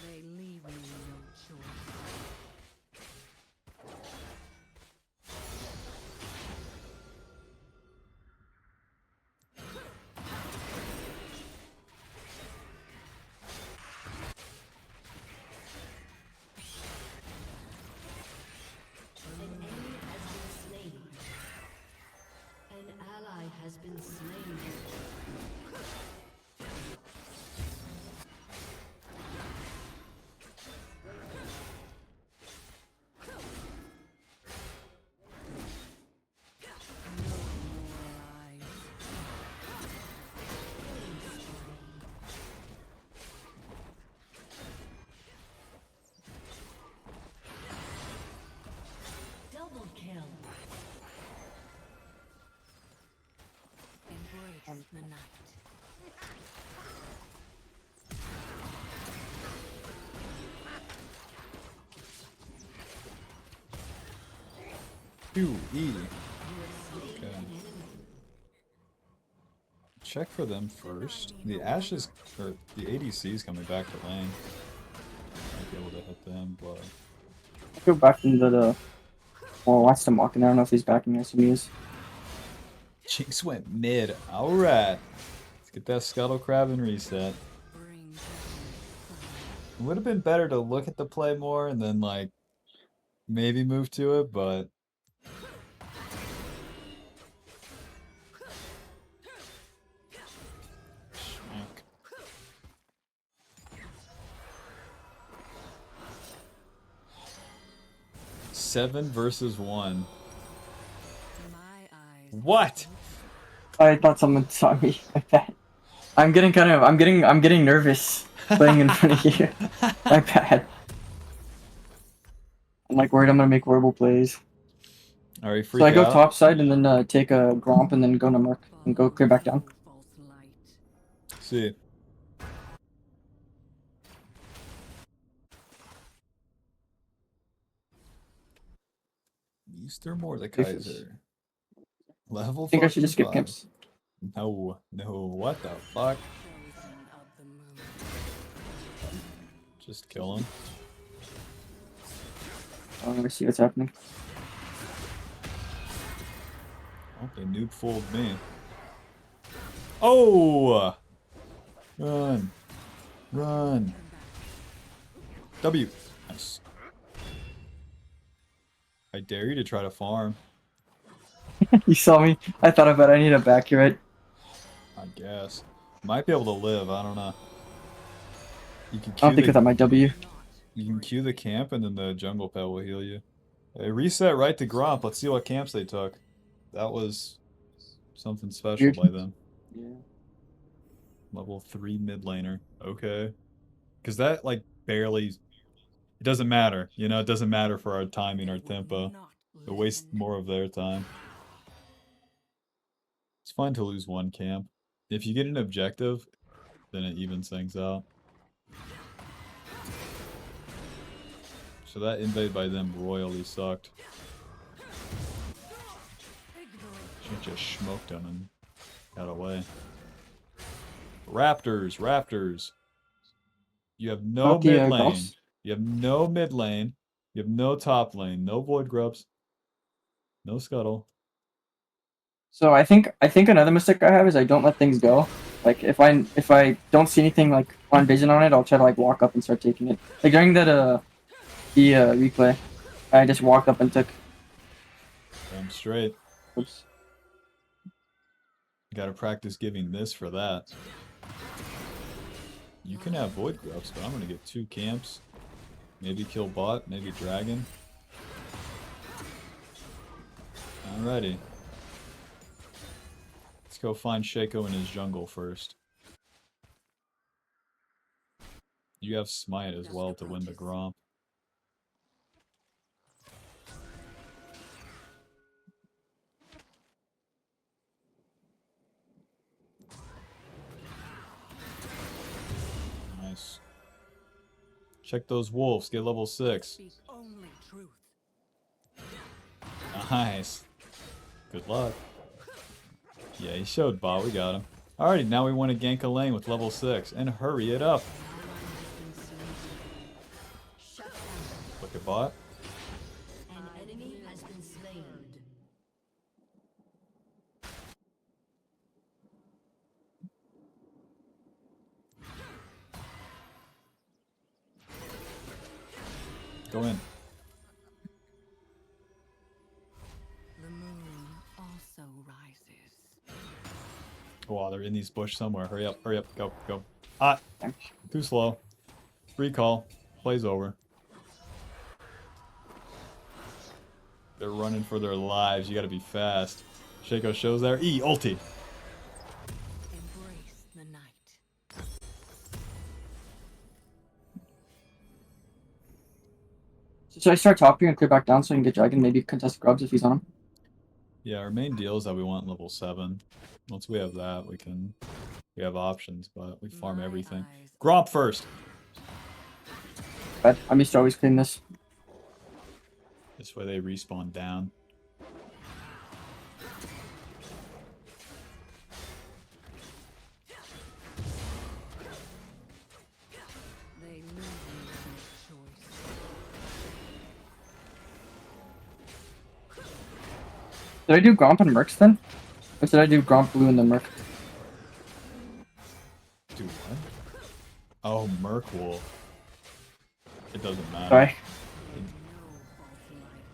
They leave me no choice. An enemy has been slain. An ally has been slain. Double kill. Embrace the night. QE. Okay. Check for them first. The Ashes, or the ADC is coming back to lane. Might be able to hit them, but... I go back into the. Well, watch the walking. I don't know if he's backing us. He is. Jinx went mid. Alright. Let's get that Scuttle Crab and reset. Bring It would have been better to look at the play more and then, like, maybe move to it, but... 7 versus 1. My eyes. What? I thought someone saw me. My bad. I'm getting nervous playing in front of you. My bad. I'm like worried I'm gonna make horrible plays. Alright, So I freak go out. top side and then take a Gromp and then go to Merc and go clear back down. False light. See. Mr. Mordekaiser. Level I think I should just skip 5. camps. No, what the fuck? Chosen of the moon. Just kill him. I want to see what's happening. Oh, they noob fooled me. Oh! Run. Run. W. Nice. I dare you to try to farm. You saw me. I thought about it. I need a back here, right? I guess. Might be able to live, I don't know. You can I don't think the, without my W. you can queue the camp and then the jungle pet will heal you. They reset right to Gromp. Let's see what camps they took. That was something special Weird. by them. Yeah. Level 3 mid laner. Okay. Because that, like, barely... It doesn't matter. You know, it doesn't matter for our timing or tempo. It wastes more of their time. It's fine to lose one camp. If you get an objective, then it evens things out. So that invade by them royally sucked. Should've just smoked them and got away. Raptors, Raptors. You have no Not the mid lane. Gauss? You have no mid lane. You have no top lane. No void grubs. No scuttle. So I think another mistake I have is I don't let things go. Like if I don't see anything like on vision on it, I'll try to like walk up and start taking it. Like during that the replay, I just walked up and took. Damn straight. Oops. You gotta practice giving this for that. You can have void grubs, but I'm gonna get 2 camps. Maybe kill bot, maybe dragon. Alrighty. Let's go find Shaco in his jungle first. You have smite as well to win the Gromp. Nice. Check those wolves, get level 6. Speak only truth. Nice. Good luck. Yeah, he showed bot, we got him. Alrighty, now we want to gank a lane with level 6, and hurry it up. Look at bot. An enemy has been slain. Go in. The moon also rises. Oh, they're in these bush somewhere. Hurry up, go, go. Ah! Too slow. Recall. Play's over. They're running for their lives. You gotta be fast. Shaco shows there. E, ulti. Embrace the night. So should I start top here and clear back down so I can get dragon? Maybe contest grubs if he's on him. Yeah, our main deal is that we want level 7. Once we have that, we have options, but we farm My everything. eyes. Gromp first! But I'm used to always clean this. This way they respawn down. They leave me with no choice. Did I do Gromp and Mercs then? Or did I do Gromp blue and then Merc? Do what? Oh, Merc Wolf. It doesn't matter. Sorry. No false light.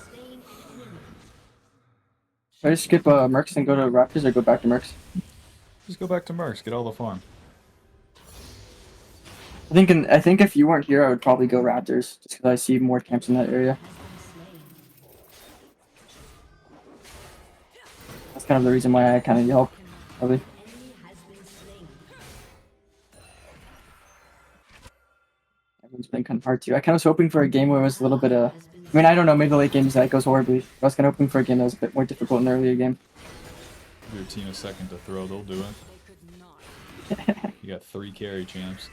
Slain an enemy. Should I just skip Mercs and go to Raptors or go back to Mercs? Just go back to Mercs, get all the farm. I think if you weren't here, I would probably go Raptors just because I see more camps in that area. That's kind of the reason why I kind of help. Probably. Everyone's been kind of hard too. I kind of was hoping for a game where it was a little bit I mean, I don't know. Maybe the late games that goes horribly. I was kind of hoping for a game that was a bit more difficult in the earlier game. Give your team a second to throw, they'll do it. They could not. You got 3 carry champs.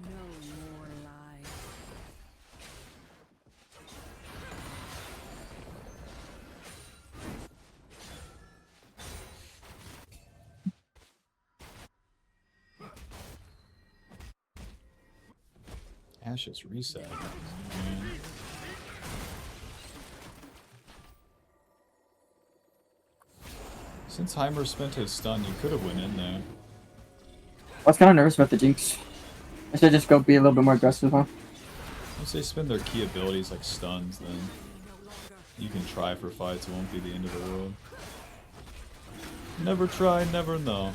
No more lies. Ash just reset. Since Heimer spent his stun, you could have went in there. I was kind of nervous about the Jinx. I should just go be a little bit more aggressive, huh? Once they spend their key abilities like stuns, then you can try for fights, it won't be the end of the world. Never try, never know.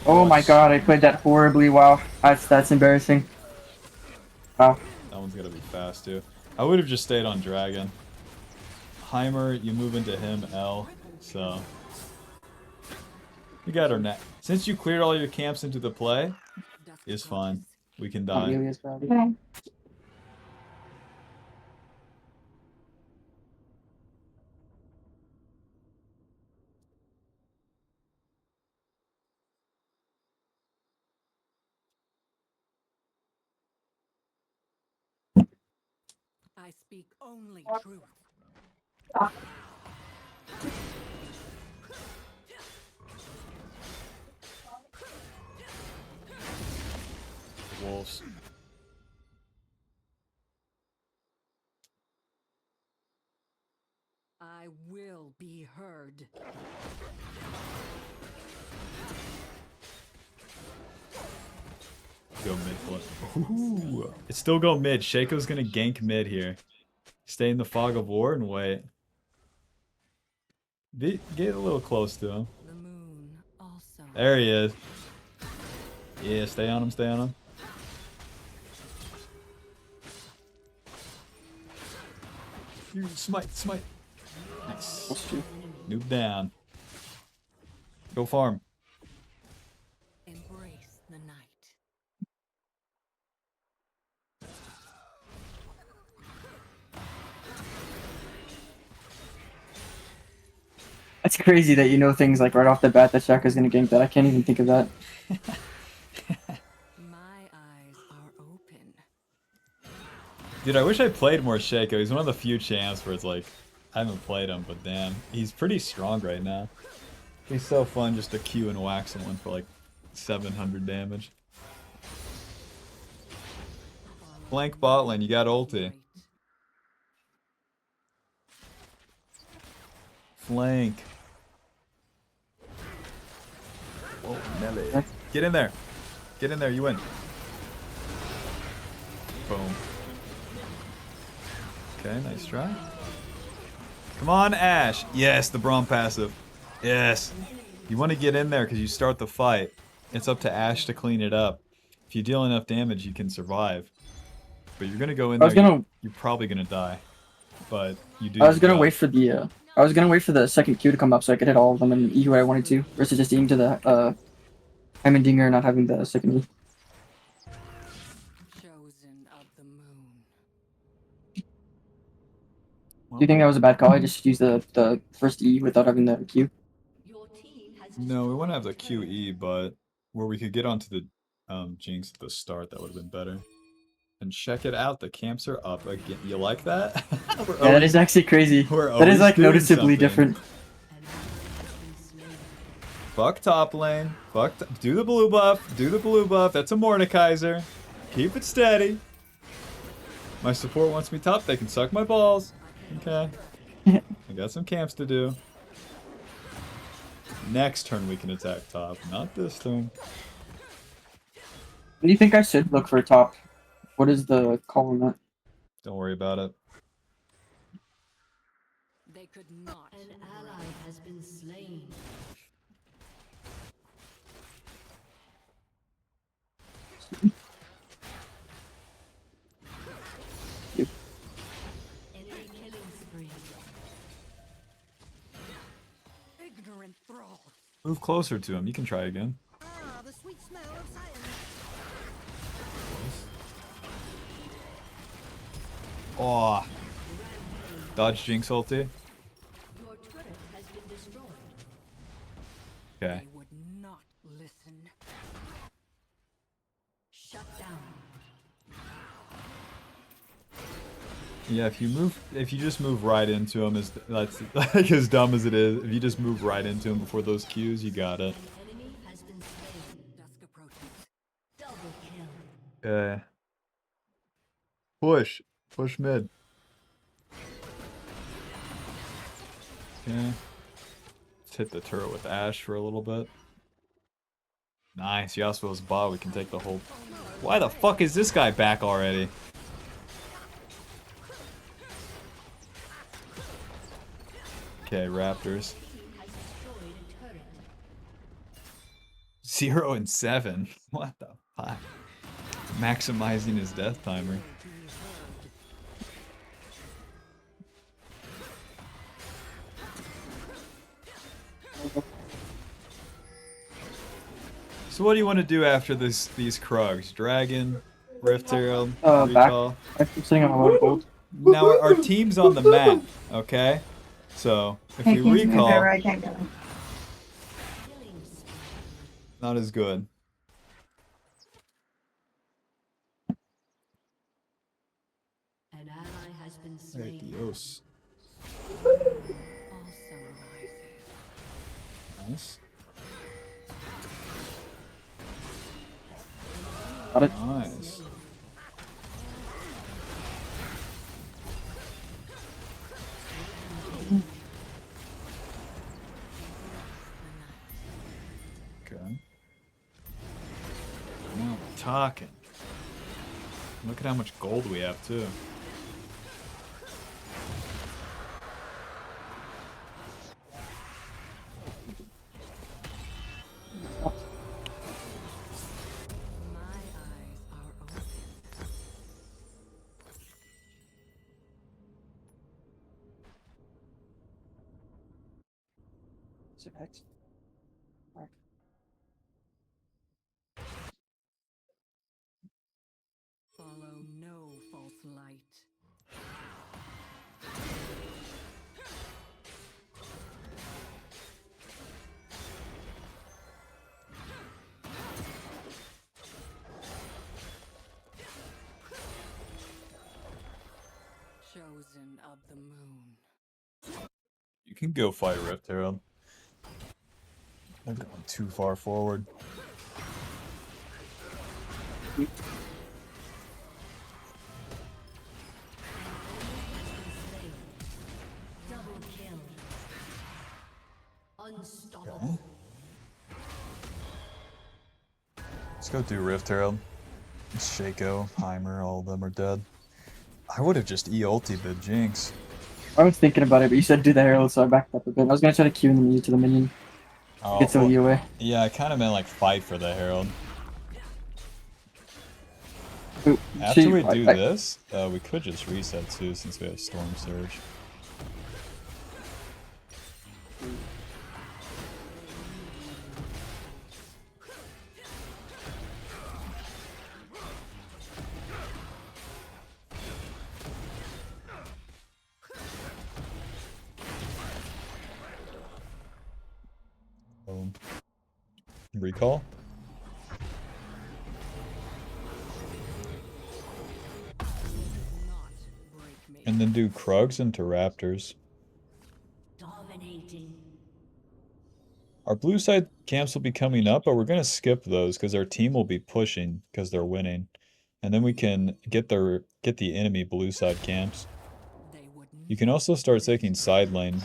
Oh my god, I played that horribly. Wow, that's embarrassing. Wow. That one's gotta be fast too. I would have just stayed on Dragon. Heimer, you move into him, L, so... You got her net. Since you cleared all your camps into the play, it's fine. We can die. Amelia's probably. Okay. I speak only truth. Wolves. I will be heard. Go mid flip. Ooh. It's still go mid. Shaco's gonna gank mid here. Stay in the fog of war and wait. Get a little close to him. The moon also. There he is. Yeah, stay on him, stay on him. You smite. Nice. Noob down. Go farm. Embrace the night. That's crazy that you know things like right off the bat that Shaka's gonna gank that. I can't even think of that. My eyes are open. Dude, I wish I played more Shaco. He's one of the few champs where it's like, I haven't played him, but damn. He's pretty strong right now. He's so fun just to Q and whack someone for like 700 damage. Flank bot lane, you got ulti. Right. Flank. Oh, melee. Get in there. Get in there, you win. Boom. Okay, nice try. Come on, Ash. Yes, the Braum passive. Yes. You want to get in there because you start the fight. It's up to Ash to clean it up. If you deal enough damage, you can survive. But you're going to go in there, you're probably going to die. But you do. I was gonna wait for the second Q to come up so I could hit all of them and E who I wanted to, versus just eating to the Heimendinger not having the second E. Chosen of the moon. Do you think that was a bad call? I just used the first E without having the Q. Your team has No, we want to have the QE, but where we could get onto the Jinx at the start, that would have been better. And check it out, the camps are up again. You like that? Yeah, that is actually crazy. That is like noticeably different. Fuck top lane. Do the blue buff. Do the blue buff. That's a Mordekaiser. Keep it steady. My support wants me top. They can suck my balls. Okay. I got some camps to do. Next turn we can attack top. Not this turn. When do you think I should look for a top? What is the call on that? Don't worry about it. They could not. An ally has been slain. Enemy killing spree. Ignorant thrall. Move closer to him. You can try again. Ah, the sweet smell of science. Oh. Dodge Jinx ulti. Your turret has been destroyed. Okay. They would not listen. Shut down. Yeah, if you just move right into him, that's like as dumb as it is. If you just move right into him before those Qs, you got it. An enemy has been slain. Dusk approaches. Double kill. Okay. Push mid. Okay. Let's hit the turret with Ashe for a little bit. Nice. Yasuo's bot. We can take the whole. Why the fuck is this guy back already? Okay, Raptors. Team has destroyed a turret. 0 and 7. What the fuck? Maximizing his death timer. So what do you want to do after these Krugs? Dragon, Rift Herald, Back. Recall? I'm sitting on a lot of gold. Now our team's on the map, okay? So if Hey, we can't move there, recall, I can't go. Killing spree. not as good. An ally has been slain. Adios. Also rises. Nice. Got it. Nice. Okay. Now we're talking. Look at how much gold we have too. My eyes are open. Is it Hex? Alright. Follow no false light. Chosen of the moon. You can go fight Rift Herald. They're going too far forward. Double kill. Unstoppable. Let's go do Rift Herald. Shaco, Heimer, all of them are dead. I would have just E-ultied the Jinx. I was thinking about it, but you said do the herald, so I backed up a bit. I was gonna try to Q in the to the minion. Oh, Get some away. yeah, I kind of meant like fight for the Herald. Ooh, After see, we do I- this, we could just reset too since we have Storm Surge. Recall? Not break me. And then do Krugs into Raptors. Dominating. Our blue side camps will be coming up, but we're going to skip those because our team will be pushing because they're winning. And then we can get the enemy blue side camps. They would You can also start taking side lane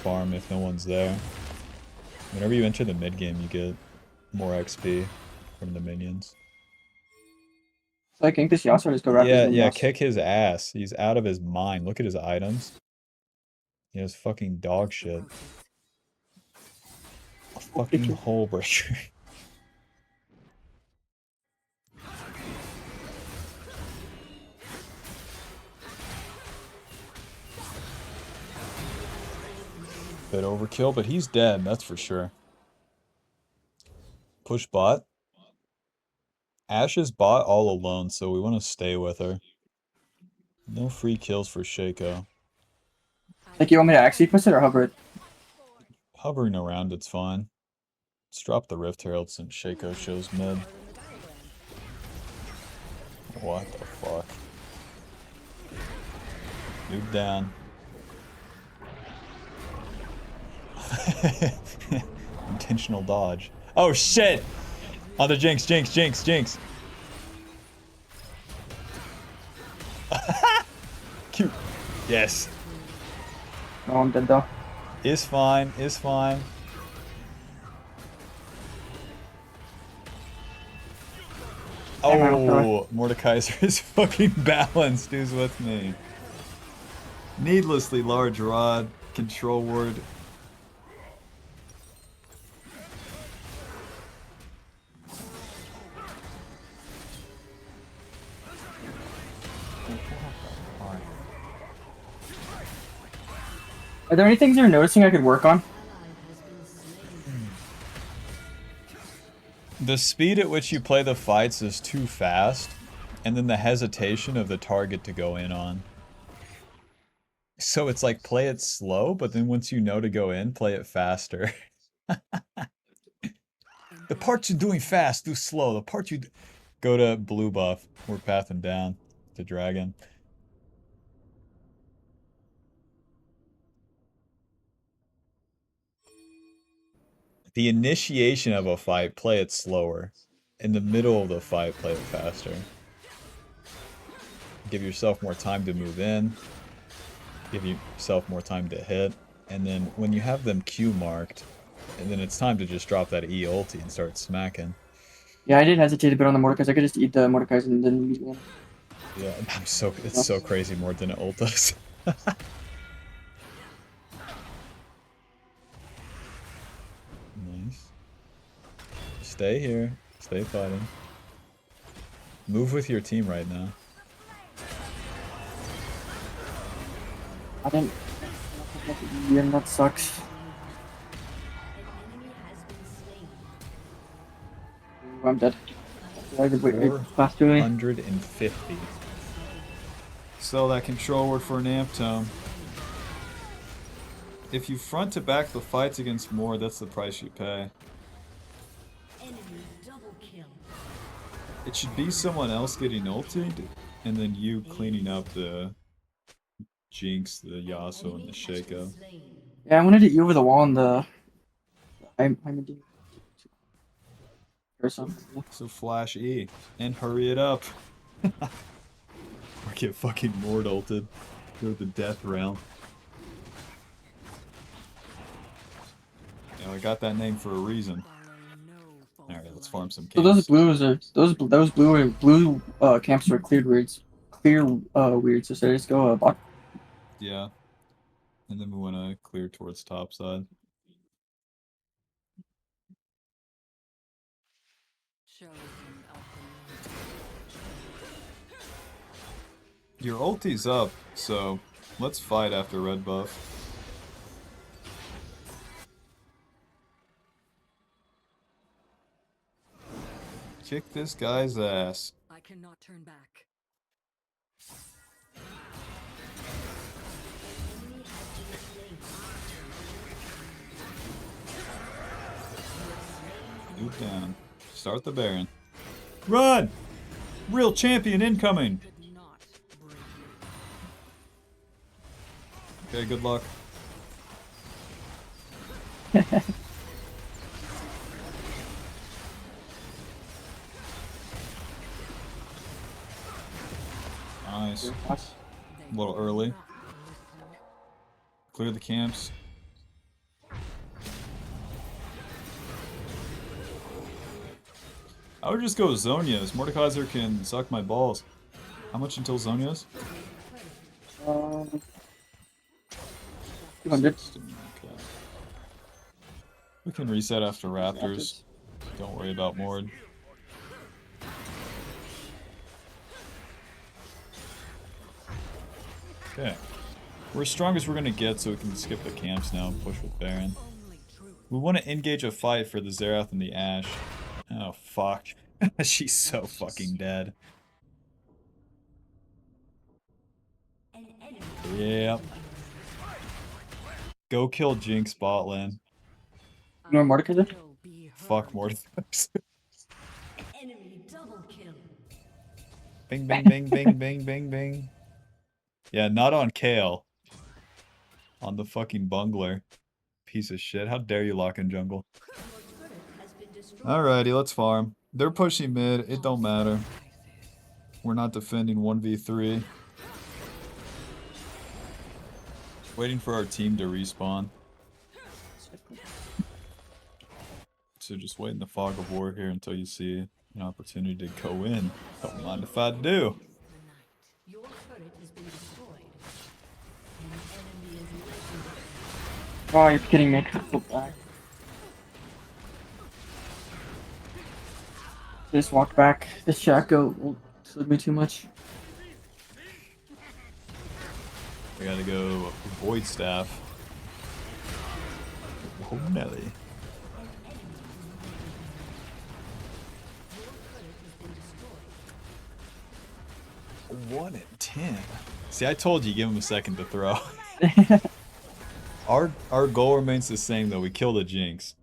farm if no one's there. Whenever you enter the mid game, you get more XP from the minions. So I think this Yasuo just go wrap his Yeah, own yeah, Yasuo. kick his ass. He's out of his mind. Look at his items. He has fucking dog shit. A fucking hole breaker. Bit overkill, but he's dead, that's for sure. Push bot. Ashe is bot all alone, so we want to stay with her. No free kills for Shaco. Like, you want me to actually push it or hover it? Hovering around, it's fine. Let's drop the Rift Herald since Shaco shows mid. What the fuck? Move down. Intentional dodge. Oh shit! On the Jinx, Jinx, Jinx, Jinx! Cute. Yes. Oh, I'm dead though. Is fine, is fine. Oh, Mordekaiser is fucking balanced. Who's with me? Needlessly large rod, control ward. Are there any things you're noticing I could work on? The speed at which you play the fights is too fast, and then the hesitation of the target to go in on. So it's like play it slow, but then once you know to go in, play it faster. The parts you're doing fast, do slow. The parts you go to blue buff. We're pathing down to dragon. The initiation of a fight, play it slower. In the middle of the fight, play it faster. Give yourself more time to move in. Give yourself more time to hit. And then when you have them Q marked, and then it's time to just drop that E ulti and start smacking. Yeah, I did hesitate a bit on the Mordekaiser. I could just eat the Mordekaiser and then immediately in. Yeah, it's so crazy more than it ult does. Nice. Stay here. Stay fighting. Move with your team right now. I didn't. Yeah, that sucks. Ooh, I'm dead. I could wait faster. 450. Sell that control word for an amp tome. If you front to back the fights against more, that's the price you pay. It should be someone else getting ulted, and then you cleaning up the Jinx, the Yasuo, and the Shaco. Yeah, I wanted to eat over the wall on the. I'm a or something. So flash E and hurry it up. Or get fucking Mord ulted. Go to the death realm. You know, I got that name for a reason. Alright, let's farm some So camps. those blues are those blue camps are cleared weirds. Weirds. So should I just go bot? Yeah. And then we want to clear towards top side. Your ulti's up, so let's fight after red buff. Kick this guy's ass. I cannot turn back. Move down. Start the Baron. Run! Real champion incoming! Could not break me. Okay, good luck. Nice. Your thoughts? A little early. Not listen. Clear the camps. I would just go Zonias. Mordekaiser can suck my balls. How much until Zonias? 200. Okay. We can reset after Raptors. Don't worry about Mord. Okay. We're as strong as we're gonna get, so we can skip the camps now and push with Baron. Only truth. We want to engage a fight for the Zerath and the Ashe. Oh, fuck. She's so fucking dead. Yep. Go kill Jinx bot lane. You want Mordekaiser? Will be Fuck heard. Mordekaiser. Enemy double kill. Bing, bing, bing, bing, bing, bing, bing. Yeah, not on Kale. On the fucking bungler. Piece of shit. How dare you lock in jungle? Has been destroyed. Alrighty, let's farm. They're pushing mid. It don't matter. We're not defending 1v3. Waiting for our team to respawn. So just wait in the fog of war here until you see an opportunity to go in. Don't mind if I do. Your turret has been destroyed. An enemy is legendary. Oh, you're kidding me. I couldn't go back. Just walk back. This Shaco will slip me too much. I gotta go Void Staff. Oh, Nelly. 1 in 10. See, I told you, give him a second to throw. Our goal remains the same though. We kill the Jinx,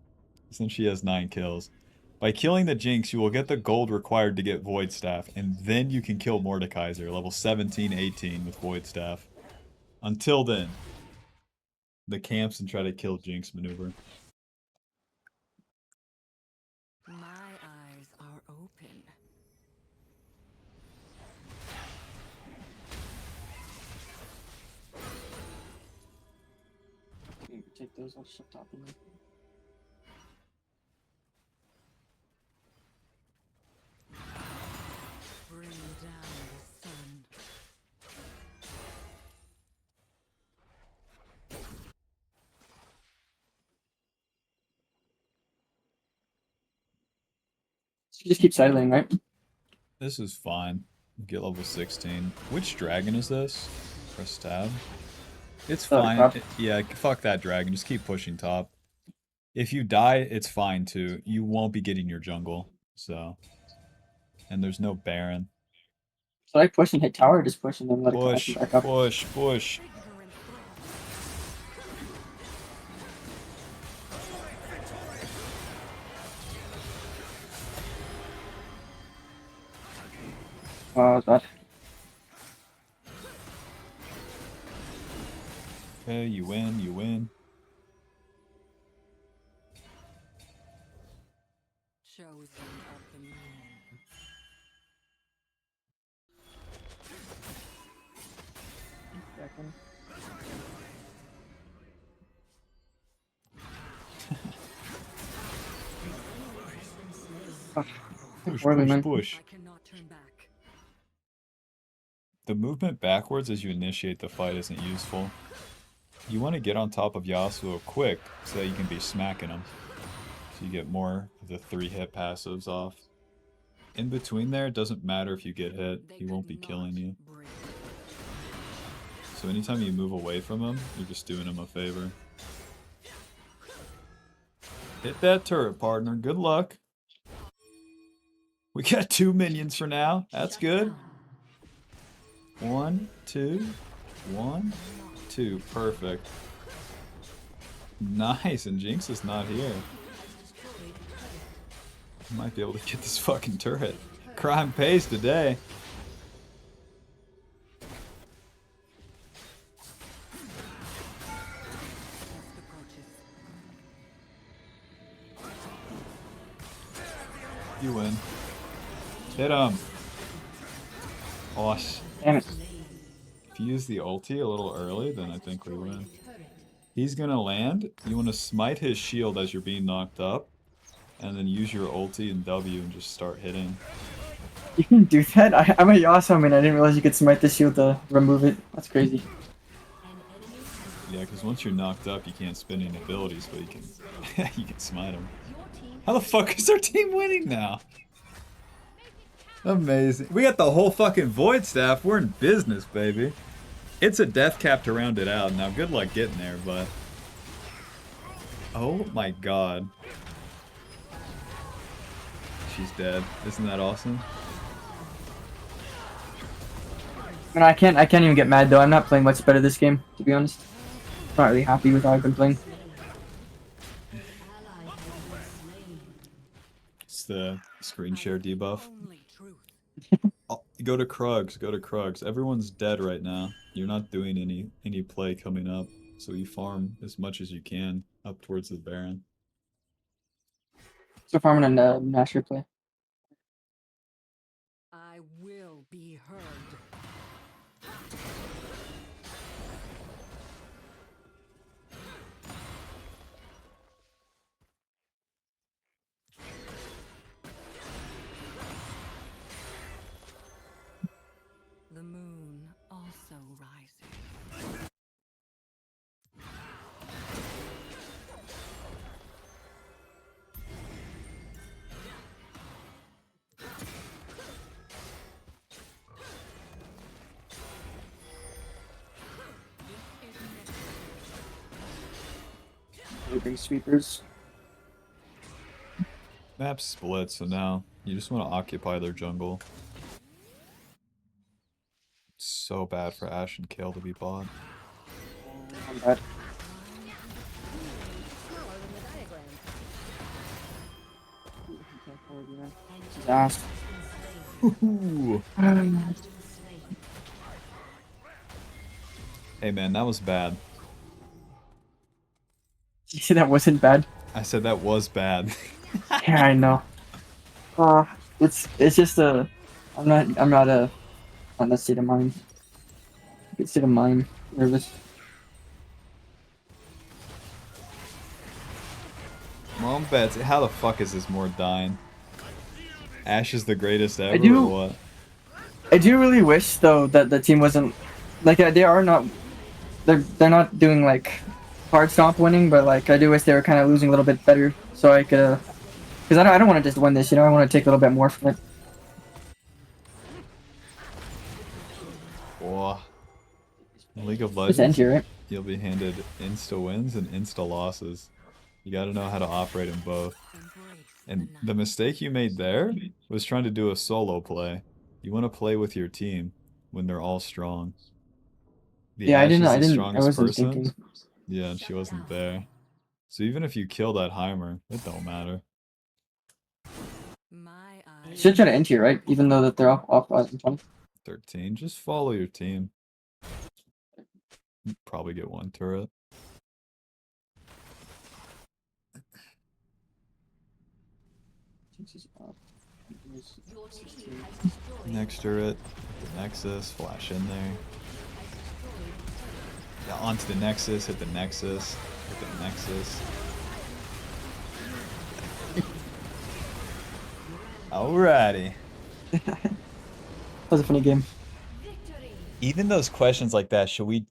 since she has 9 kills. By killing the Jinx, you will get the gold required to get Void Staff, and then you can kill Mordekaiser, level 17, 18 with Void Staff. Until then, the camps and try to kill Jinx maneuver. My eyes are open. Take those, I'll just up top of them. Bring down the sun. So you just keep sidling, right? This is fine. Get level 16. Which dragon is this? Press tab. It's fine. top. Yeah, fuck that dragon. Just keep pushing top. If you die, it's fine too. You won't be getting your jungle. So. And there's no Baron. So I push and hit tower, or just push and then let it come Push, back up. push, push. Trigger and Oh, that. Okay, you win, you win. chosen of the moon. Second. Push, Poorly, push, man. push. I cannot turn back. The movement backwards as you initiate the fight isn't useful. You want to get on top of Yasuo quick so that you can be smacking him. So you get more of the 3-hit passives off. In between there, it doesn't matter if you get hit. They He won't be could killing not you. break. So anytime you move away from him, you're just doing him a favor. Hit that turret, partner. Good luck. We got 2 minions for now. That's good. 1, 2, 1, 2. Perfect. Nice, and Jinx is not here. Might be able to get this fucking turret. Crime pays today. Just approaches. You win. Hit him. Oh, Damn it. If you use the ulti a little early, then I think we win. He's gonna land. You want to smite his shield as you're being knocked up, and then use your ulti and W and just start hitting. You can do that? I'm a Yasuo, and I didn't realize you could smite the shield to remove it. That's crazy. Yeah, because once you're knocked up, you can't spend any abilities, but you can you can smite him. How the fuck is our team winning now? Amazing. We got the whole fucking Void staff. We're in business, baby. It's a death cap to round it out. Now, good luck getting there, but... Oh my god. She's dead. Isn't that awesome? And I can't even get mad though. I'm not playing much better this game, to be honest. Not really happy with how I've been playing. It's the screen share debuff. Only truth. Oh, go to Krugs, go to Krugs. Everyone's dead right now. You're not doing any play coming up, so you farm as much as you can up towards the Baron. So far I'm gonna mash replay. I will be heard. The moon also rises. Bring sweepers. Map split, so now you just want to occupy their jungle. It's so bad for Ashe and Kale to be bought. I'm bad. She's ass. Ooh. Hey man, that was bad. You see that wasn't bad? I said that was bad. Yeah, I know. It's just a. I'm not on that state of mind. Good state of mind. Nervous. Mom bets. How the fuck is this more dying? Ashe is the greatest ever, do- or what? I do really wish though that the team wasn't like they are not. They're not doing like hard stomp winning, but like I do wish they were kind of losing a little bit better, so I could. Because I don't want to just win this, you know. I want to take a little bit more from it. Whoa. In League of Just end Legends, here, right? you'll be handed insta wins and insta losses. You gotta know how to operate them both. Embrace And the the night. mistake you made there was trying to do a solo play. You want to play with your team when they're all strong. The Yeah, Ashe is I the didn't. I strongest wasn't person. thinking. Yeah, and she wasn't there. So even if you kill that Heimer, it don't matter. My eyes. Should try to end here, right? Even though that they're off in 20. 13, just follow your team. You probably get one turret. Next turret, hit the Nexus, flash in there. Yeah, onto the Nexus, hit the Nexus, hit the Nexus. Alrighty. That was a funny game. Even those questions like that, should we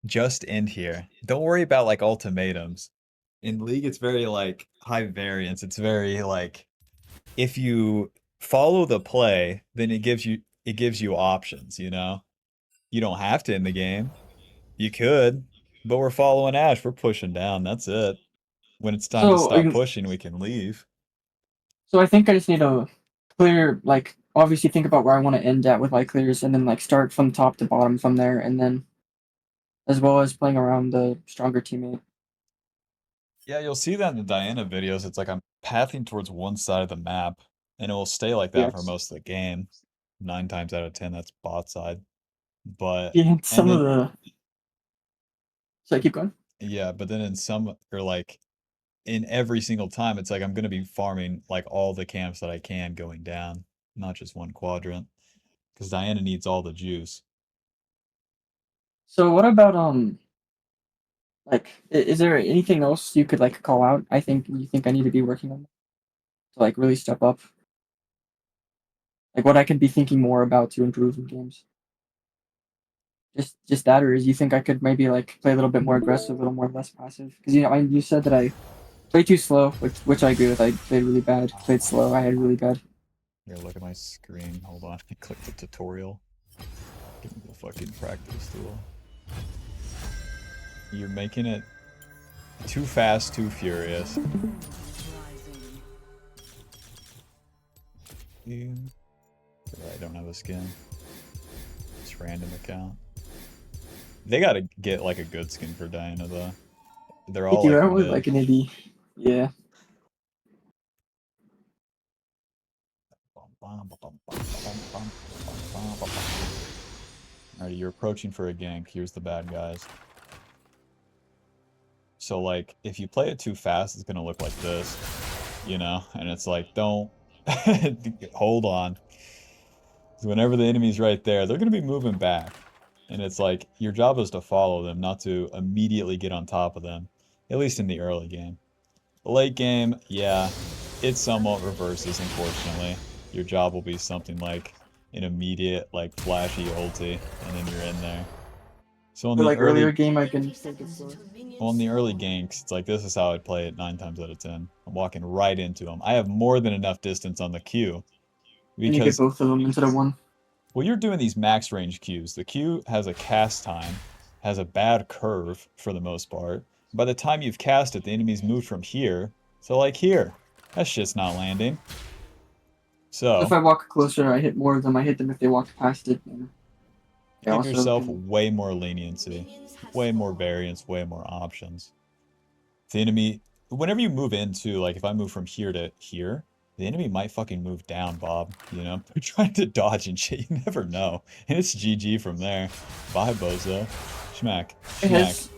just end here? Don't worry about like ultimatums. In League, it's very like high variance. It's very like if you follow the play, then it gives you options, you know? You don't have to end the game. You could, but we're following Ashe. We're pushing down. That's it. When it's time to So, stop pushing, we can leave. so I think I just need to clear, like, obviously think about where I want to end at with my clears, and then like start from top to bottom from there, and then as well as playing around the stronger teammate. Yeah, you'll see that in the Diana videos. It's like I'm pathing towards one side of the map, and it will stay like that for Yes. most of the game. 9 times out of 10, that's bot side. But Yeah, some and of then, the. So I keep going. yeah, but then in some or like in every single time, it's like I'm gonna be farming like all the camps that I can going down, not just one quadrant, because Diana needs all the juice. So what about like is there anything else you could like call out? I think you think I need to be working on to like really step up. Like what I could be thinking more about to improve in games. Just that, or is you think I could maybe like play a little bit more aggressive, a little more less passive? Because you said that I played too slow, which I agree with. I played really bad. Played slow. I had really bad. Here, look at my screen. Hold on. Click the tutorial. Give me the fucking practice tool. You're making it too fast, too furious. I don't have a skin. It's random account. They gotta get like a good skin for Diana though. They're all Dude, I like don't really mid. like an indie. Yeah. Alright, you're approaching for a gank. Here's the bad guys. So like, if you play it too fast, it's gonna look like this, you know? And it's like, don't hold on. So whenever the enemy's right there, they're gonna be moving back. And it's like, your job is to follow them, not to immediately get on top of them. At least in the early game. The late game, yeah, it somewhat reverses, unfortunately. Your job will be something like an immediate, like, flashy ulti, and then you're in there. So in But the like earlier early, game, I can 30 take it seconds slow. until minions well, in the early spawn. ganks, it's like, this is how I'd play it 9 times out of 10. I'm walking right into them. I have more than enough distance on the Q, And you get because, both of them instead of one. well, you're doing these max range Qs. The Q has a cast time, has a bad curve, for the most part. By the time you've cast it, the enemy's moved from here, so like here. That shit's not landing. So if So, I walk closer, I hit more of them. I hit them if they walk past it. And I give also yourself can. way more leniency, Minions have way more spawned. variance, way more options. The enemy, whenever you move into, like if I move from here to here, the enemy might fucking move down, Bob. You know, they're trying to dodge and shit. You never know. And it's GG from there. Bye, bozo. Schmack, I schmack. hes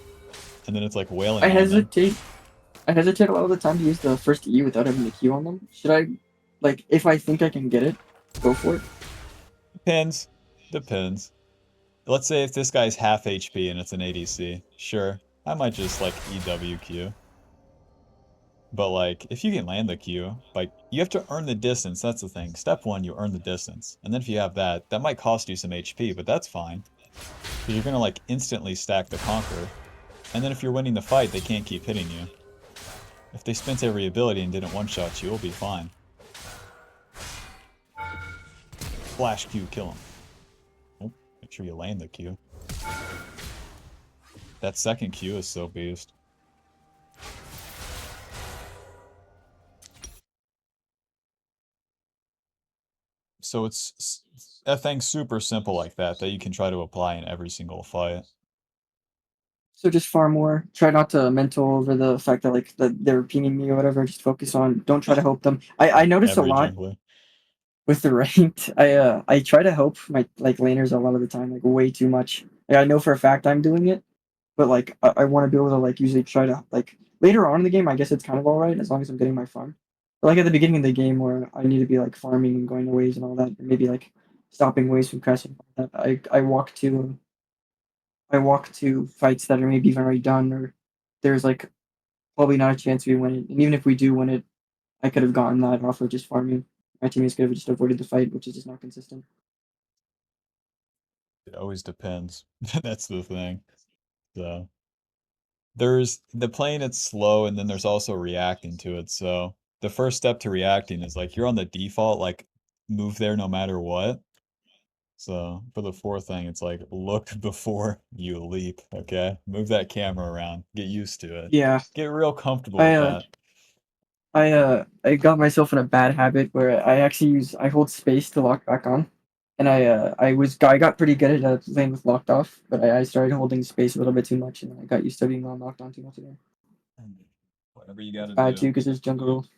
And then it's like I wailing on them. hesitate. I hesitate a lot of the time to use the first E without having the Q on them. Should I, like, if I think I can get it, go for it? Depends. Depends. Let's say if this guy's half HP and it's an ADC. Sure. I might just like EWQ. But like, if you can land the Q, like, you have to earn the distance, that's the thing. Step one, you earn the distance. And then if you have that, that might cost you some HP, but that's fine. Because you're gonna like instantly stack the Conquer. And then if you're winning the fight, they can't keep hitting you. If they spent every ability and didn't one-shot you, you'll be fine. Flash Q, kill him. Oh, make sure you land the Q. That second Q is so beast. So it's a thing super simple like that that you can try to apply in every single fight. So just farm more. Try not to mental over the fact that like that they're pinging me or whatever. Just focus on. Don't try to help them. I notice a Every lot jungler. with the ranked. I try to help my like laners a lot of the time, like way too much. Like, I know for a fact I'm doing it, but like I want to be able to like usually try to like later on in the game. I guess it's kind of all right as long as I'm getting my farm. But like at the beginning of the game where I need to be like farming and going to waves and all that, and maybe like stopping waves from crashing. I walk to fights that are maybe even already done, or there's like probably not a chance we win it. And even if we do win it, I could have gotten that off of just farming. My teammates could have just avoided the fight, which is just not consistent. It always depends. That's the thing. So there's the playing it slow and then there's also reacting to it. So the first step to reacting is like you're on the default, like move there no matter what. So for the fourth thing, it's like look before you leap, okay? Move that camera around. Get used to it. Yeah, Get real comfortable I with uh, that. I got myself in a bad habit where I hold space to lock back on, and I got pretty good at playing with locked off, but I started holding space a little bit too much, and I got used to being on locked on too much again. Whatever you It's gotta bad too do. because there's jungle rules.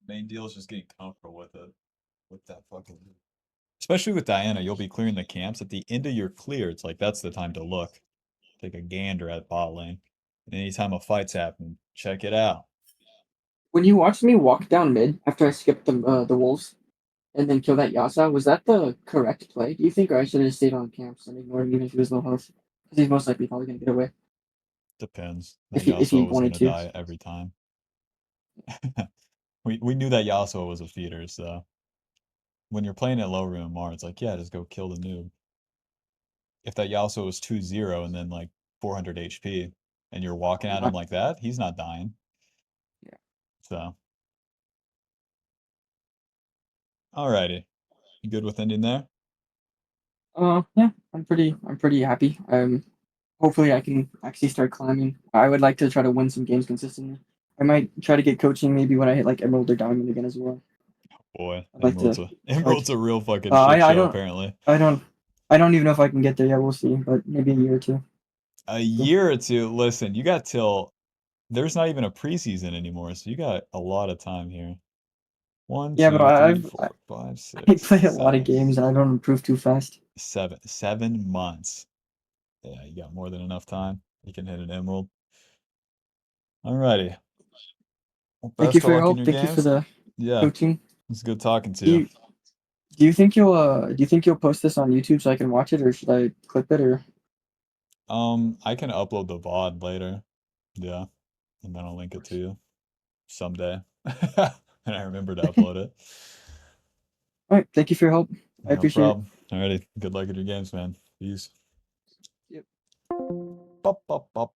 Main deal is just getting comfortable with it. With that fucking especially with Diana, you'll be clearing the camps. At the end of your clear, it's like that's the time to look. Take a gander at bot lane. And anytime a fight's happening, check it out. When you watched me walk down mid after I skipped the wolves, and then kill that Yasa. Was that the correct play? Do you think, or I should have stayed on camps and ignored him even if he was low health? Because he's most likely probably gonna get away Depends. if That he Yasuo was wanted gonna to. die every time. We knew that Yasuo was a feeder, so when you're playing at low room MR, it's like, yeah, just go kill the noob. If that Yasuo was 2-0 and then like 400 HP and you're walking at him like that, he's not dying. Yeah. So alrighty. You good with ending there? Yeah, I'm pretty happy. Hopefully I can actually start climbing. I would like to try to win some games consistently. I might try to get coaching maybe when I hit like Emerald or Diamond again as well. Boy, I'd like to like Emerald's a real fucking I shit I show, don't apparently. I don't I don't even know if I can get there yet. We'll see, but maybe a year or two. A year or two. Listen, you got till there's not even a preseason anymore, so you got a lot of time here. One, Yeah, but two, three, I've four, five, I six, play a lot of seven. games and I don't improve too fast. 7 months. Yeah, you got more than enough time. You can hit an emerald. Alrighty. Well, Thank you best of for your luck in help. your Thank you for games. the Yeah, coaching. it's good talking to Do you. you do you think you'll post this on YouTube so I can watch it, or should I clip it, or I can upload the VOD later. Yeah, and then I'll link it to you someday. And I remember to upload it. all right? Thank you for your help. I No appreciate it. problem. Alrighty. Good luck at your games, man. Peace. Yep. Bop, bop, bop.